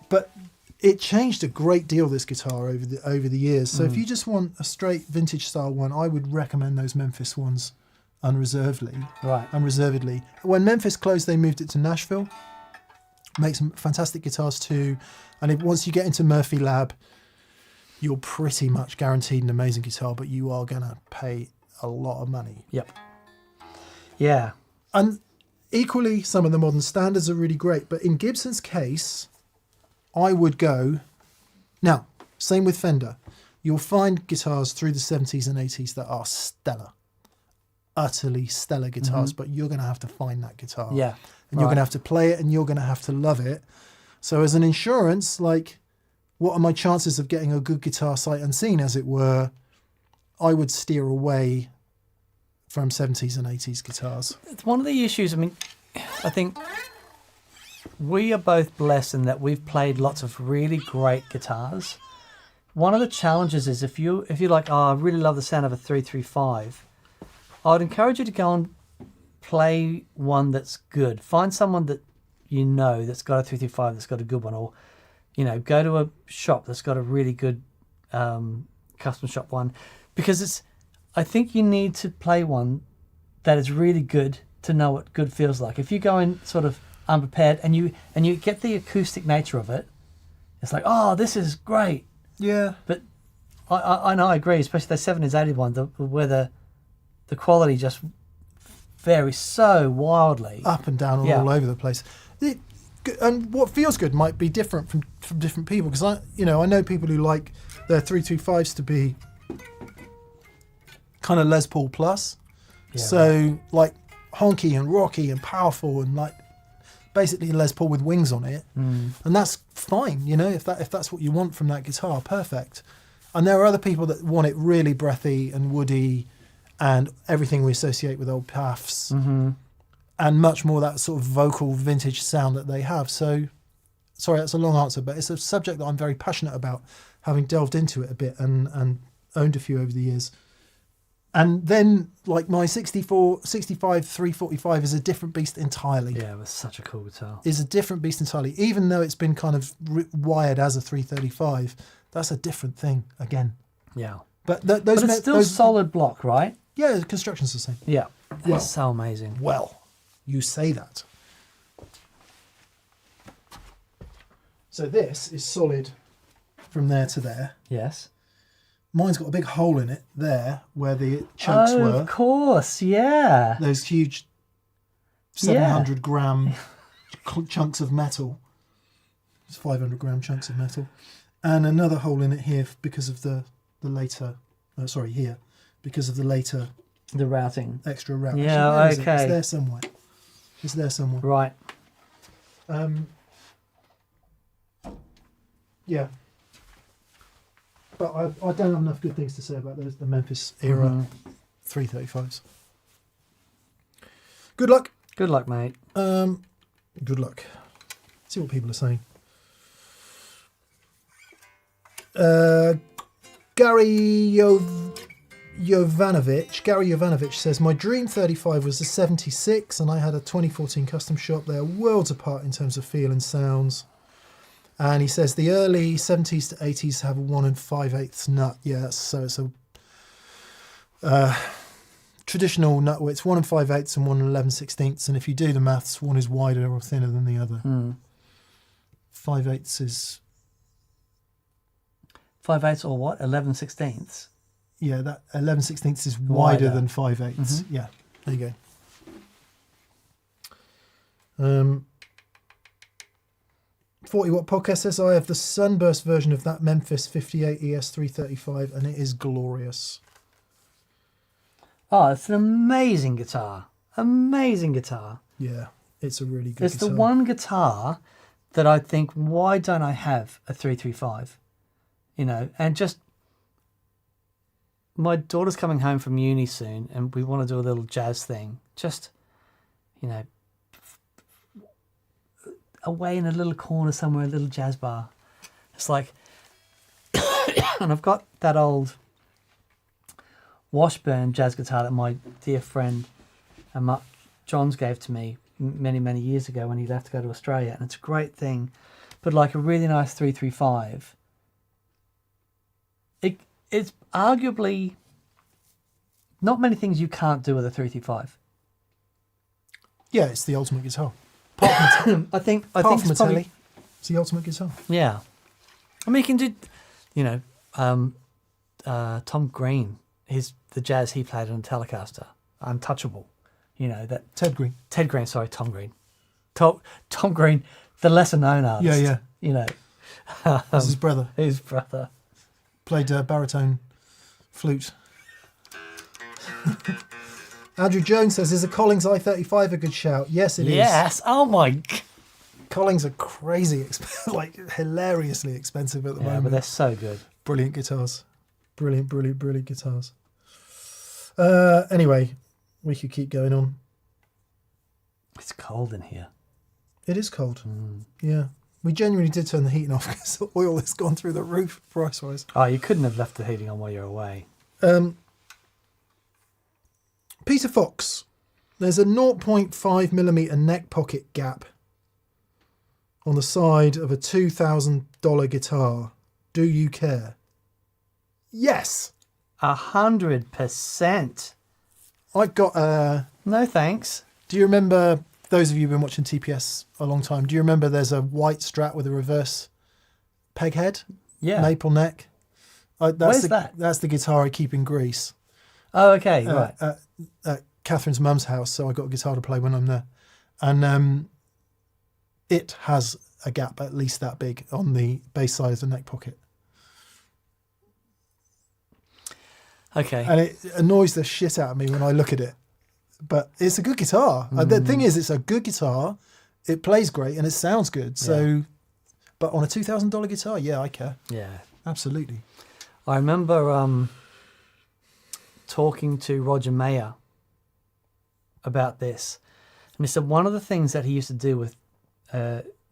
But it changed a great deal, this guitar, over the years. So if you just want a straight vintage style one, I would recommend those Memphis ones unreservedly. Right. Unreservedly. When Memphis closed, they moved it to Nashville. Make some fantastic guitars too. And once you get into Murphy Lab, you're pretty much guaranteed an amazing guitar, but you are going to pay a lot of money. Yep. Yeah. And equally, some of the modern standards are really great. But in Gibson's case, I would go... Now, same with Fender. You'll find guitars through the 70s and 80s that are stellar. Utterly stellar guitars, but you're going to have to find that guitar. Yeah. And you're going to have to play it, and you're going to have to love it. So as an insurance, like, what are my chances of getting a good guitar sight unseen, as it were? I would steer away from 70s and 80s guitars. It's one of the issues. I mean, I think we are both blessed in that we've played lots of really great guitars. One of the challenges is if you're like, oh, I really love the sound of a 335, I would encourage you to go and play one that's good. Find someone that you know that's got a 335 that's got a good one, or go to a shop that's got a really good custom shop one, because I think you need to play one that is really good to know what good feels like. If you go in sort of unprepared and you get the acoustic nature of it, it's like, oh, this is great. Yeah. But I know, I agree, especially the 70s, 80s one, where the quality just varies so wildly. Up and down and all over the place. And what feels good might be different from different people, because I know people who like their 325s to be kind of Les Paul plus. Yeah, so like honky and rocky and powerful, and like basically Les Paul with wings on it. And that's fine, if that's what you want from that guitar, perfect. And there are other people that want it really breathy and woody and everything we associate with old Paths. And much more that sort of vocal vintage sound that they have. So, sorry, that's a long answer, but it's a subject that I'm very passionate about, having delved into it a bit and owned a few over the years. And then, like, my 65 345 is a different beast entirely. Yeah, it was such a cool guitar. Is a different beast entirely. Even though it's been kind of wired as a 335, that's a different thing again. Yeah. But it's still solid block, right? Yeah, the construction's the same. Yeah. That's so amazing. Well, you say that. So this is solid from there to there. Yes. Mine's got a big hole in it there where the chokes were. Of course, yeah. Those huge 700 gram chunks of metal. It's 500 gram chunks of metal. And another hole in it here because of the later... here. Because of the later... The routing. Extra route. Yeah, Actually, where is it? okay. It's there somewhere. It's there somewhere. Right. Yeah. But I don't have enough good things to say about the Memphis era 335s. Good luck. Good luck, mate. Good luck. See what people are saying. Gary Jovanovic says, my dream 35 was the 76 and I had a 2014 custom shop. They are worlds apart in terms of feel and sounds. And he says the early 70s to 80s have a 1 5/8 nut. Yeah, so it's a traditional nut where it's 1 5/8 and 1 11/16. And if you do the maths, one is wider or thinner than the other. 5/8 is... 5/8 or what? 11/16. Yeah, that 11/16 is wider than 5/8. Mm-hmm. Yeah, there you go. 40 Watt Podcast says, I have the Sunburst version of that Memphis 58 ES 335 and it is glorious. Oh, it's an amazing guitar. Amazing guitar. Yeah, it's a really good It's guitar. the one guitar that I think, why don't I have a 335? You know, and just... My daughter's coming home from uni soon and we want to do a little jazz thing. Just, you know, away in a little corner somewhere, a little jazz bar. It's like... and I've got that old Washburn jazz guitar that my dear friend Johns gave to me many, many years ago when he left to go to Australia. And it's a great thing. But like a really nice 335... It's arguably not many things you can't do with a 335. Yeah, it's the ultimate guitar. Apart from I think from a it's probably, telly, it's the ultimate guitar. yeah. I mean, you can do, you know, Tom Green, the jazz he played on a Telecaster, Untouchable. You know that Ted Green. Tom Green, Tom Green, the lesser known artist. Yeah. You know, That's his brother. his brother. Played baritone flute. Andrew Jones says, is a Collings i35 a good shout? Yes, it is. Yes. Oh my. Collings are crazy, like hilariously expensive at the Yeah, moment. but they're so good. Brilliant guitars. Brilliant guitars. Anyway, we could keep going on. It's cold in here. It is cold. Yeah. We genuinely did turn the heating off because the oil has gone through the roof price-wise. Oh, you couldn't have left the heating on while you're away. Peter Fox. There's a 0.5mm neck pocket gap on the side of a $2,000 guitar. Do you care? Yes. 100%. I've got No thanks. do you remember, those of you who've been watching TPS a long time, do you remember there's a white Strat with a reverse peg head? Yeah. Maple neck? Where's that? That's the guitar I keep in Greece. Oh, okay, right. At Catherine's mum's house, so I got a guitar to play when I'm there. And it has a gap at least that big on the bass side of the neck pocket. Okay. And it annoys the shit out of me when I look at it. But it's a good guitar. The thing is, it's a good guitar. It plays great and it sounds good. So, but on a $2,000 guitar, yeah, I care. Yeah. Absolutely. I remember talking to Roger Mayer about this. And he said one of the things that he used to do with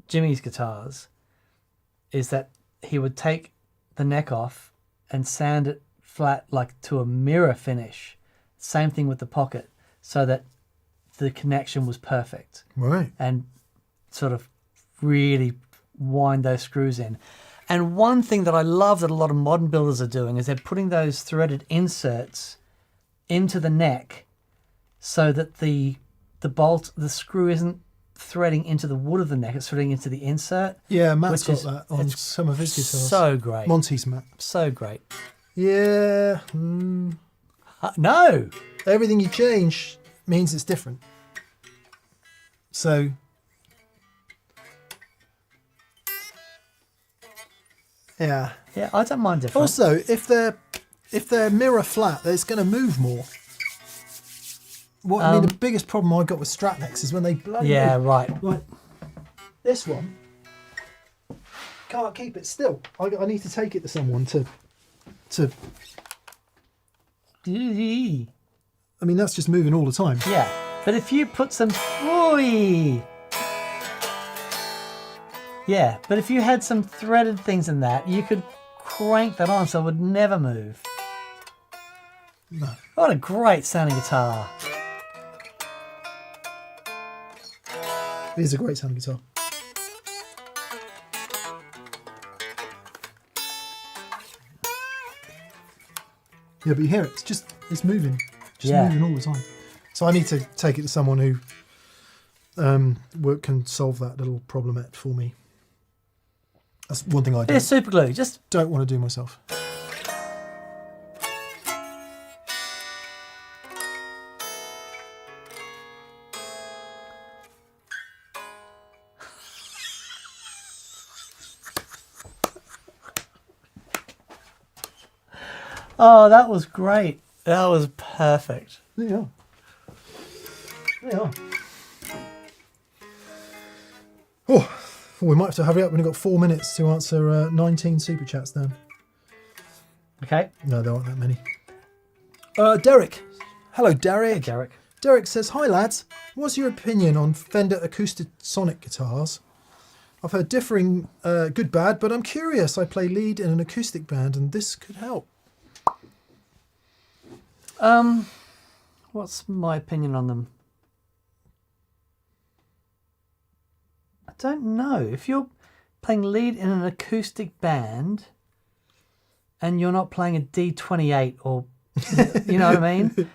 Jimmy's guitars is that he would take the neck off and sand it flat, like to a mirror finish. Same thing with the pocket, so that the connection was perfect. Right. And sort of really wind those screws in. And one thing that I love that a lot of modern builders are doing is they're putting those threaded inserts into the neck so that the screw isn't threading into the wood of the neck, it's threading into the insert. Yeah, Matt's which got that on it's some of his guitars. So great. Monty's Matt. So great. Yeah. No! Everything you change means it's different. So Yeah. Yeah, I don't mind different. Also, if they're mirror flat, it's going to move more. I mean, the biggest problem I got with Strat necks is when they bloody yeah, move. right. Like this one, can't keep it still. I need to take it to someone to. I mean, that's just moving all the time. Yeah, but if you put some, ooh, yeah, but if you had some threaded things in that, you could crank that on so it would never move. No. What a great sounding guitar. It is a great sounding guitar. Yeah, but you hear it. It's moving. Just moving all the time. So I need to take it to someone who can solve that little problemette for me. That's one thing I Bit of super glue, just don't want to do myself. oh, that was great. That was perfect. Yeah. Yeah. Oh, we might have to hurry up. We've got 4 minutes to answer 19 super chats then. Okay. No, there aren't that many. Derek. Hello, Derek. Hey, Derek. Derek says, hi lads, what's your opinion on Fender acoustic sonic guitars? I've heard differing good bad, but I'm curious. I play lead in an acoustic band and this could help. What's my opinion on them? I don't know. If you're playing lead in an acoustic band and you're not playing a D28 or, you know what I mean?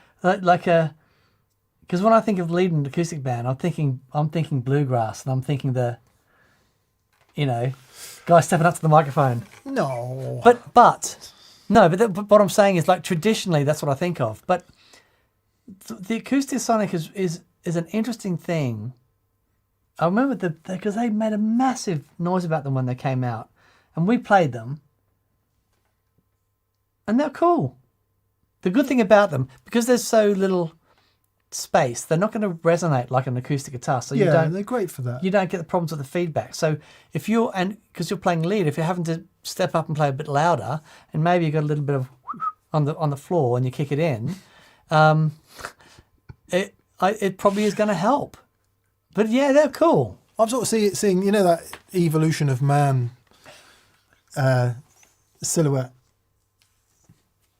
Because when I think of lead in an acoustic band, I'm thinking bluegrass and I'm thinking the, guy stepping up to the microphone. No. But what I'm saying is, like, traditionally that's what I think of. But the acoustic sonic is an interesting thing. I remember because they made a massive noise about them when they came out, and we played them, and they're cool. The good thing about them, because there's so little space, they're not going to resonate like an acoustic guitar. So they're great for that. You don't get the problems with the feedback. So because you're playing lead, if you're having to step up and play a bit louder, and maybe you've got a little bit of on the floor and you kick it in, it probably is going to help. But yeah, they're cool. I'm sort of seeing that evolution of man silhouette,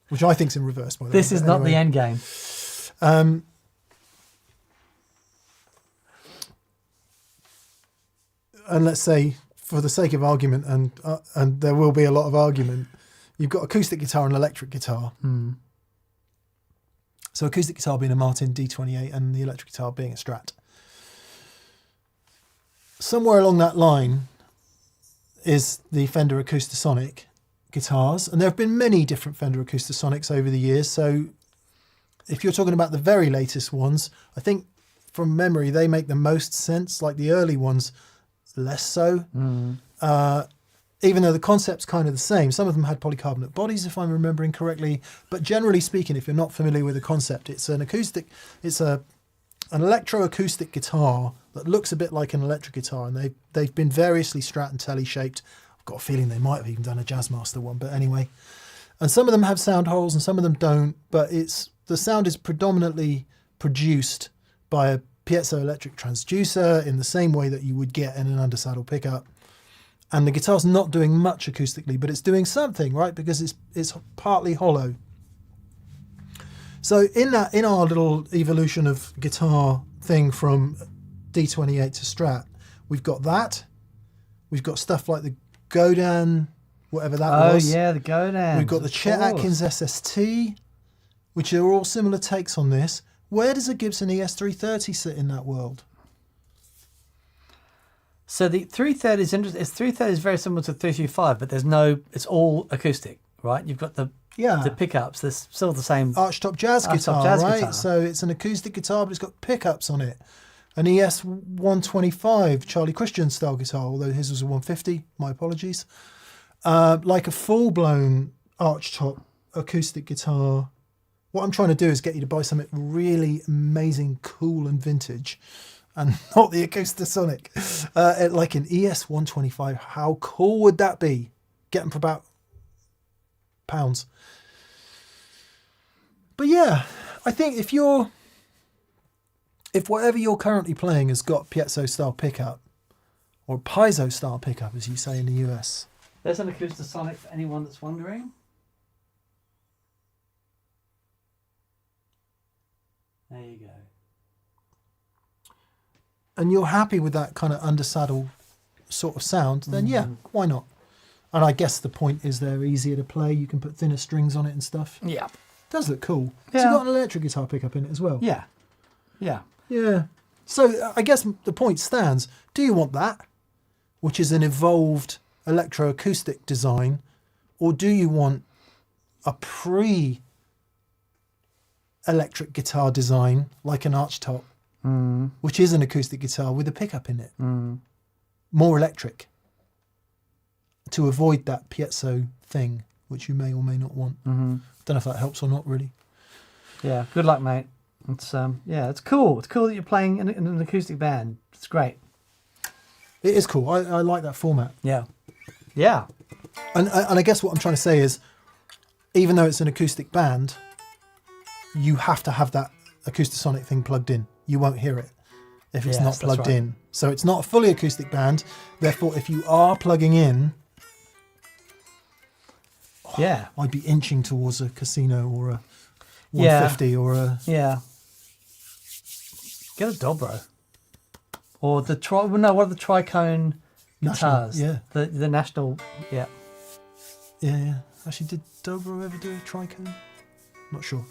which I think's in reverse. By the way. This is not the end game. And let's say, for the sake of argument, and there will be a lot of argument, you've got acoustic guitar and electric guitar. Mm. So acoustic guitar being a Martin D28 and the electric guitar being a Strat. Somewhere along that line is the Fender Acoustasonic guitars, and there have been many different Fender Acoustasonics over the years. So if you're talking about the very latest ones, I think from memory they make the most sense. Like the early ones, less so. Even though the concept's kind of the same. Some of them had polycarbonate bodies, if I'm remembering correctly. But generally speaking, if you're not familiar with the concept, it's an electroacoustic guitar that looks a bit like an electric guitar, and they've been variously Strat and Telly shaped. I've got a feeling they might have even done a Jazzmaster one, but anyway. And some of them have sound holes and some of them don't, but the sound is predominantly produced by a piezoelectric transducer in the same way that you would get in an undersaddle pickup. And the guitar's not doing much acoustically, but it's doing something, right? Because it's partly hollow. So in our little evolution of guitar thing from D28 to Strat, we've got that. We've got stuff like the Godin, whatever that was. Oh yeah, the Godin. We've got the Chet Atkins SST, which are all similar takes on this. Where does a Gibson ES330 sit in that world? So the 330 is interesting. 330 is very similar to 335, but it's all acoustic, right? You've got the pickups. They're still the same. Archtop jazz guitar, right? So it's an acoustic guitar, but it's got pickups on it. An ES125 Charlie Christian style guitar, although his was a 150. My apologies. like a full-blown archtop acoustic guitar. What I'm trying to do is get you to buy something really amazing, cool and vintage, and not the Acoustasonic. Like an ES125. How cool would that be? Get them for about £1. But yeah, I think if whatever you're currently playing has got piezo style pickup, or piezo style pickup, as you say in the US. There's an Acoustasonic for anyone that's wondering. There you go. And you're happy with that kind of undersaddle sort of sound, then yeah, why not? And I guess the point is they're easier to play. You can put thinner strings on it and stuff. Yeah. It does look cool. Yeah. It's got an electric guitar pickup in it as well. Yeah. Yeah. Yeah. So I guess the point stands. Do you want that, which is an evolved electroacoustic design, or do you want a pre-electric guitar design like an archtop, which is an acoustic guitar with a pickup in it, more electric, to avoid that piezo thing, which you may or may not want. Don't know if that helps or not, really. Yeah. Good luck, mate. It's yeah, it's cool. It's cool that you're playing in an acoustic band. It's great. It is cool. I like that format. Yeah. Yeah. And I guess what I'm trying to say is, even though it's an acoustic band, you have to have that Acoustasonic thing plugged in. You won't hear it if it's Yes, not that's plugged right. in. So it's not a fully acoustic band. Therefore, if you are plugging in, Yeah. I'd be inching towards a Casino or a Yeah. 150 or a... Yeah. Get a Dobro. Or the what are the tricone National, guitars? yeah. The national, yeah. Yeah. Actually, did Dobro ever do a tricone? Not sure.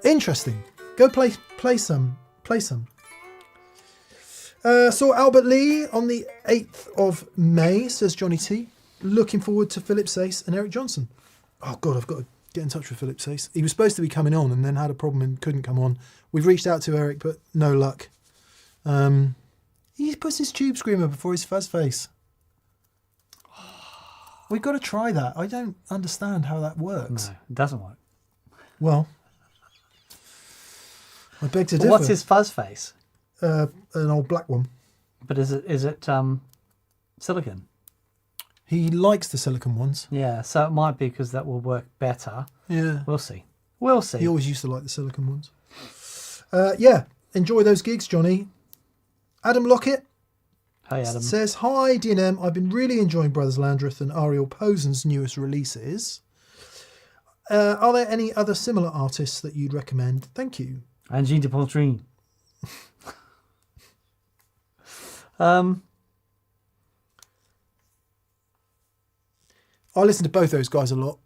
Interesting. Go play some. Play some. Saw Albert Lee on the 8th of May, says Johnny T. Looking forward to Philip Sace and Eric Johnson. Oh, God, I've got to get in touch with Philip Sace. He was supposed to be coming on and then had a problem and couldn't come on. We've reached out to Eric, but no luck. He puts his tube screamer before his fuzz face. We've got to try that. I don't understand how that works. No, it doesn't work. Well, I beg to But differ. what's his fuzz face? An old black one. But is it silicon? He likes the silicon ones. Yeah, so it might be because that will work better. Yeah. We'll see. We'll see. He always used to like the silicon ones. Yeah, enjoy those gigs, Johnny. Adam Lockett Hey, Adam. says, hi, D&M. I've been really enjoying Brothers Landreth and Ariel Posen's newest releases. Are there any other similar artists that you'd recommend? Thank you. Angine de Pontrine. I listen to both those guys a lot,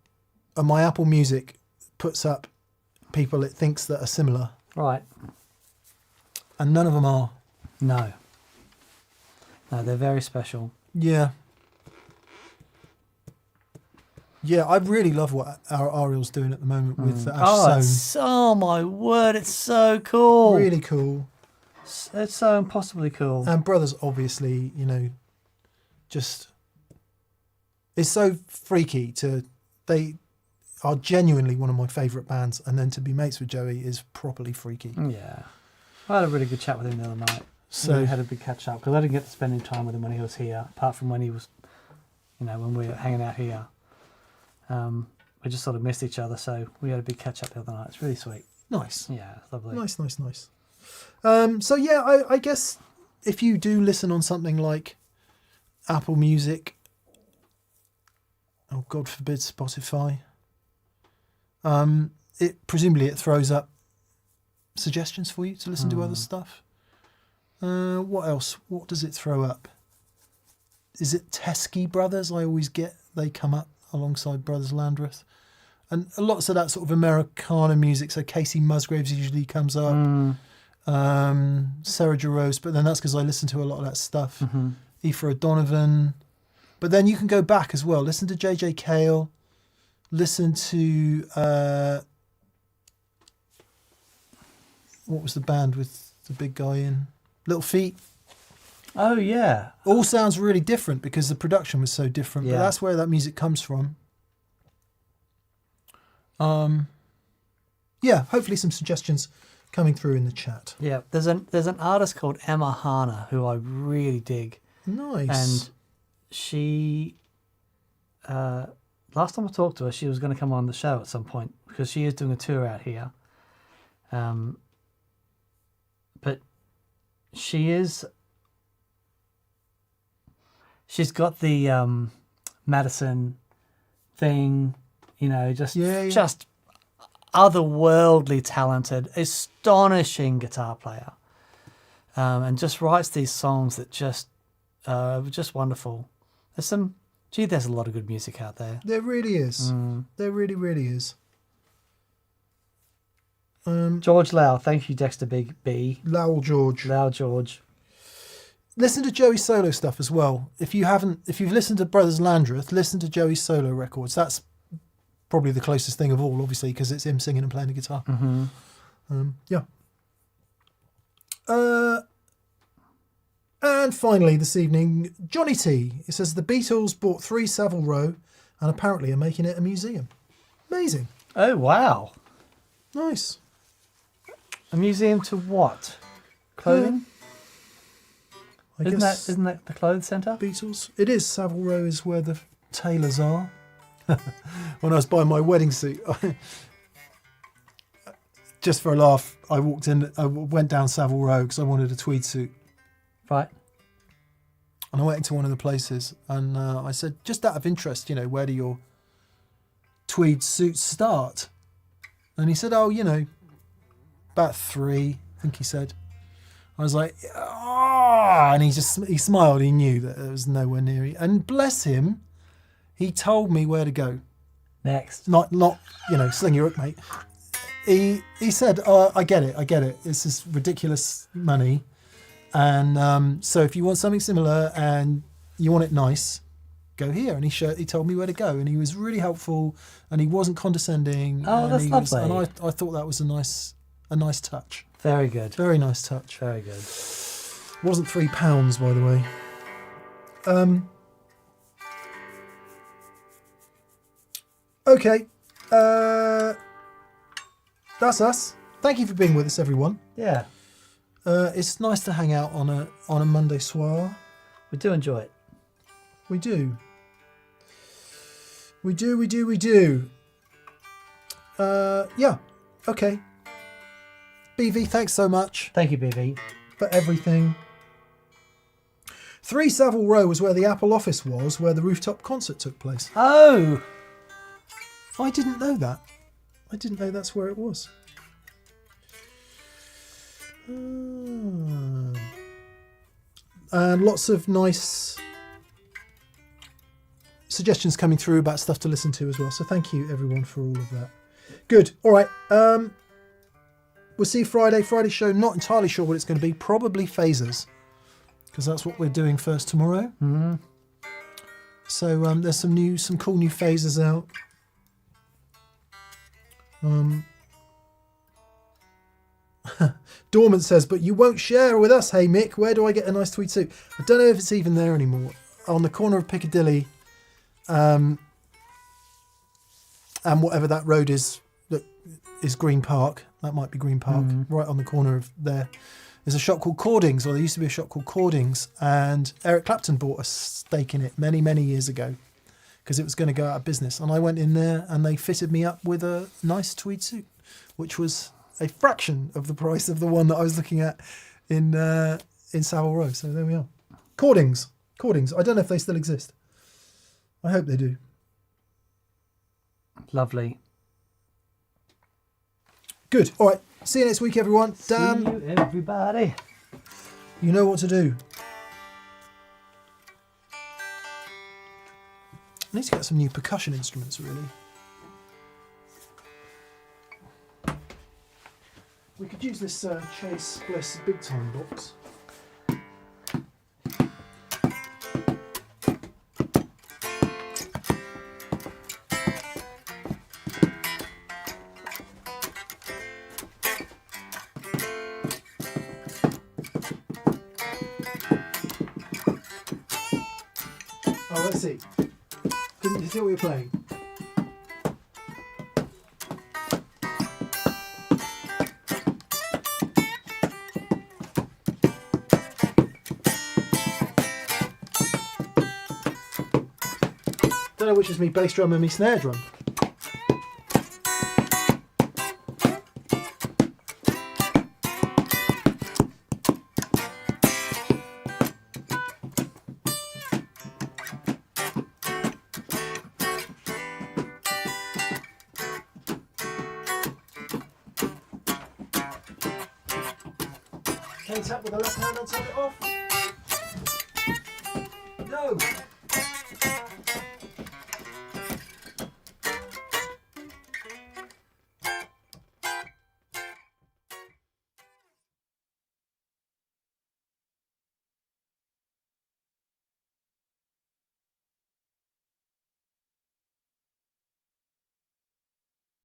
and my Apple Music puts up people it thinks that are similar, Right. and none of them are. No. No, they're very special. Yeah. Yeah, I really love what our Ariel's doing at the moment with Ash Oh, Sohn. oh my word, it's so cool. Really cool. It's so impossibly cool. And Brothers, obviously, just... It's so freaky they are genuinely one of my favourite bands, and then to be mates with Joey is properly freaky. Yeah. I had a really good chat with him the other night. So We had a big catch up because I didn't get to spend any time with him when he was here, apart from when he was, when we were hanging out here. We just sort of missed each other, so we had a big catch up the other night. It's really sweet. nice. Yeah, it's lovely. Nice. So yeah, I guess if you do listen on something like Apple Music, oh God forbid Spotify, presumably it throws up suggestions for you to listen to other stuff. What else? What does it throw up? Is it Teskey Brothers? I always get they come up alongside Brothers Landreth, and lots of that sort of Americana music. So Casey Musgraves usually comes up, Sarah Jarose, but then that's because I listen to a lot of that stuff. Aoife O'Donovan, but then you can go back as well. Listen to JJ Cale, listen to what was the band with the big guy in Little Feet? Oh yeah. All sounds really different because the production was so different. Yeah. But that's where that music comes from. Yeah, hopefully some suggestions coming through in the chat. Yeah. There's an artist called Emma Hana who I really dig. Nice. And she, last time I talked to her, she was going to come on the show at some point because she is doing a tour out here. But she's got the Madison thing, you know, just otherworldly talented, astonishing guitar player, and just writes these songs that just wonderful. There's a lot of good music out there. There really is. There really, really is. George Lau, thank you, Dexter Big B. Lowell George. Lau George. Listen to Joey's solo stuff as well. If you've listened to Brothers Landreth, listen to Joey's solo records. That's probably the closest thing of all, obviously, because it's him singing and playing the guitar. Yeah. And finally this evening, Johnny T. It says the Beatles bought 3 Savile Row and apparently are making it a museum. Amazing. Oh wow! Nice. A museum to what? Clothing? I guess Isn't that the clothes centre? Beatles. It is. Savile Row is where the tailors are. When I was buying my wedding suit, just for a laugh, I went down Savile Row because I wanted a tweed suit. Right. And I went into one of the places and I said, just out of interest, where do your tweed suits start? And he said, about 3, I think he said. I was like, and he smiled. He knew that it was nowhere near it. And bless him, he told me where to go. Next. Not sling your hook, mate. He said, I get it. This is ridiculous money. And so if you want something similar and you want it nice, go here. And he told me where to go. And he was really helpful and he wasn't condescending. Oh, that's lovely. And I thought that was a nice touch. Very good. Very nice touch. Very good. It wasn't £3, by the way. Okay. That's us. Thank you for being with us, everyone. Yeah. It's nice to hang out on a Monday soir. We do enjoy it. We do. We do. Yeah. Okay. BV, thanks so much Thank you, BB. for everything. 3 Savile Row was where the Apple office was, where the rooftop concert took place. Oh! I didn't know that. I didn't know that's where it was. And lots of nice suggestions coming through about stuff to listen to as well. So thank you everyone for all of that. Good. All right. We'll see you Friday. Friday's show, not entirely sure what it's going to be. Probably Phasers, because that's what we're doing first tomorrow. Mm-hmm. So there's some cool new Phasers out. Dormant says, but you won't share with us. Hey Mick, where do I get a nice tweed suit? I don't know if it's even there anymore. On the corner of Piccadilly, and whatever that road is, that is Green Park. That might be Green Park. Right on the corner of there. There's a shop called Cordings, or there used to be a shop called Cordings, and Eric Clapton bought a stake in it many, many years ago because it was going to go out of business. And I went in there and they fitted me up with a nice tweed suit, which was a fraction of the price of the one that I was looking at in Savile Row. So there we are. Cordings. I don't know if they still exist. I hope they do. Lovely. Good. All right. See you next week, everyone. Dan, See you, everybody. you know what to do. I need to get some new percussion instruments, really. We could use this Chase Bliss Big Time box. let's see. Can you see what you're playing? Don't know which is me bass drum and me snare drum. Can you tap with the left hand and turn it off? No!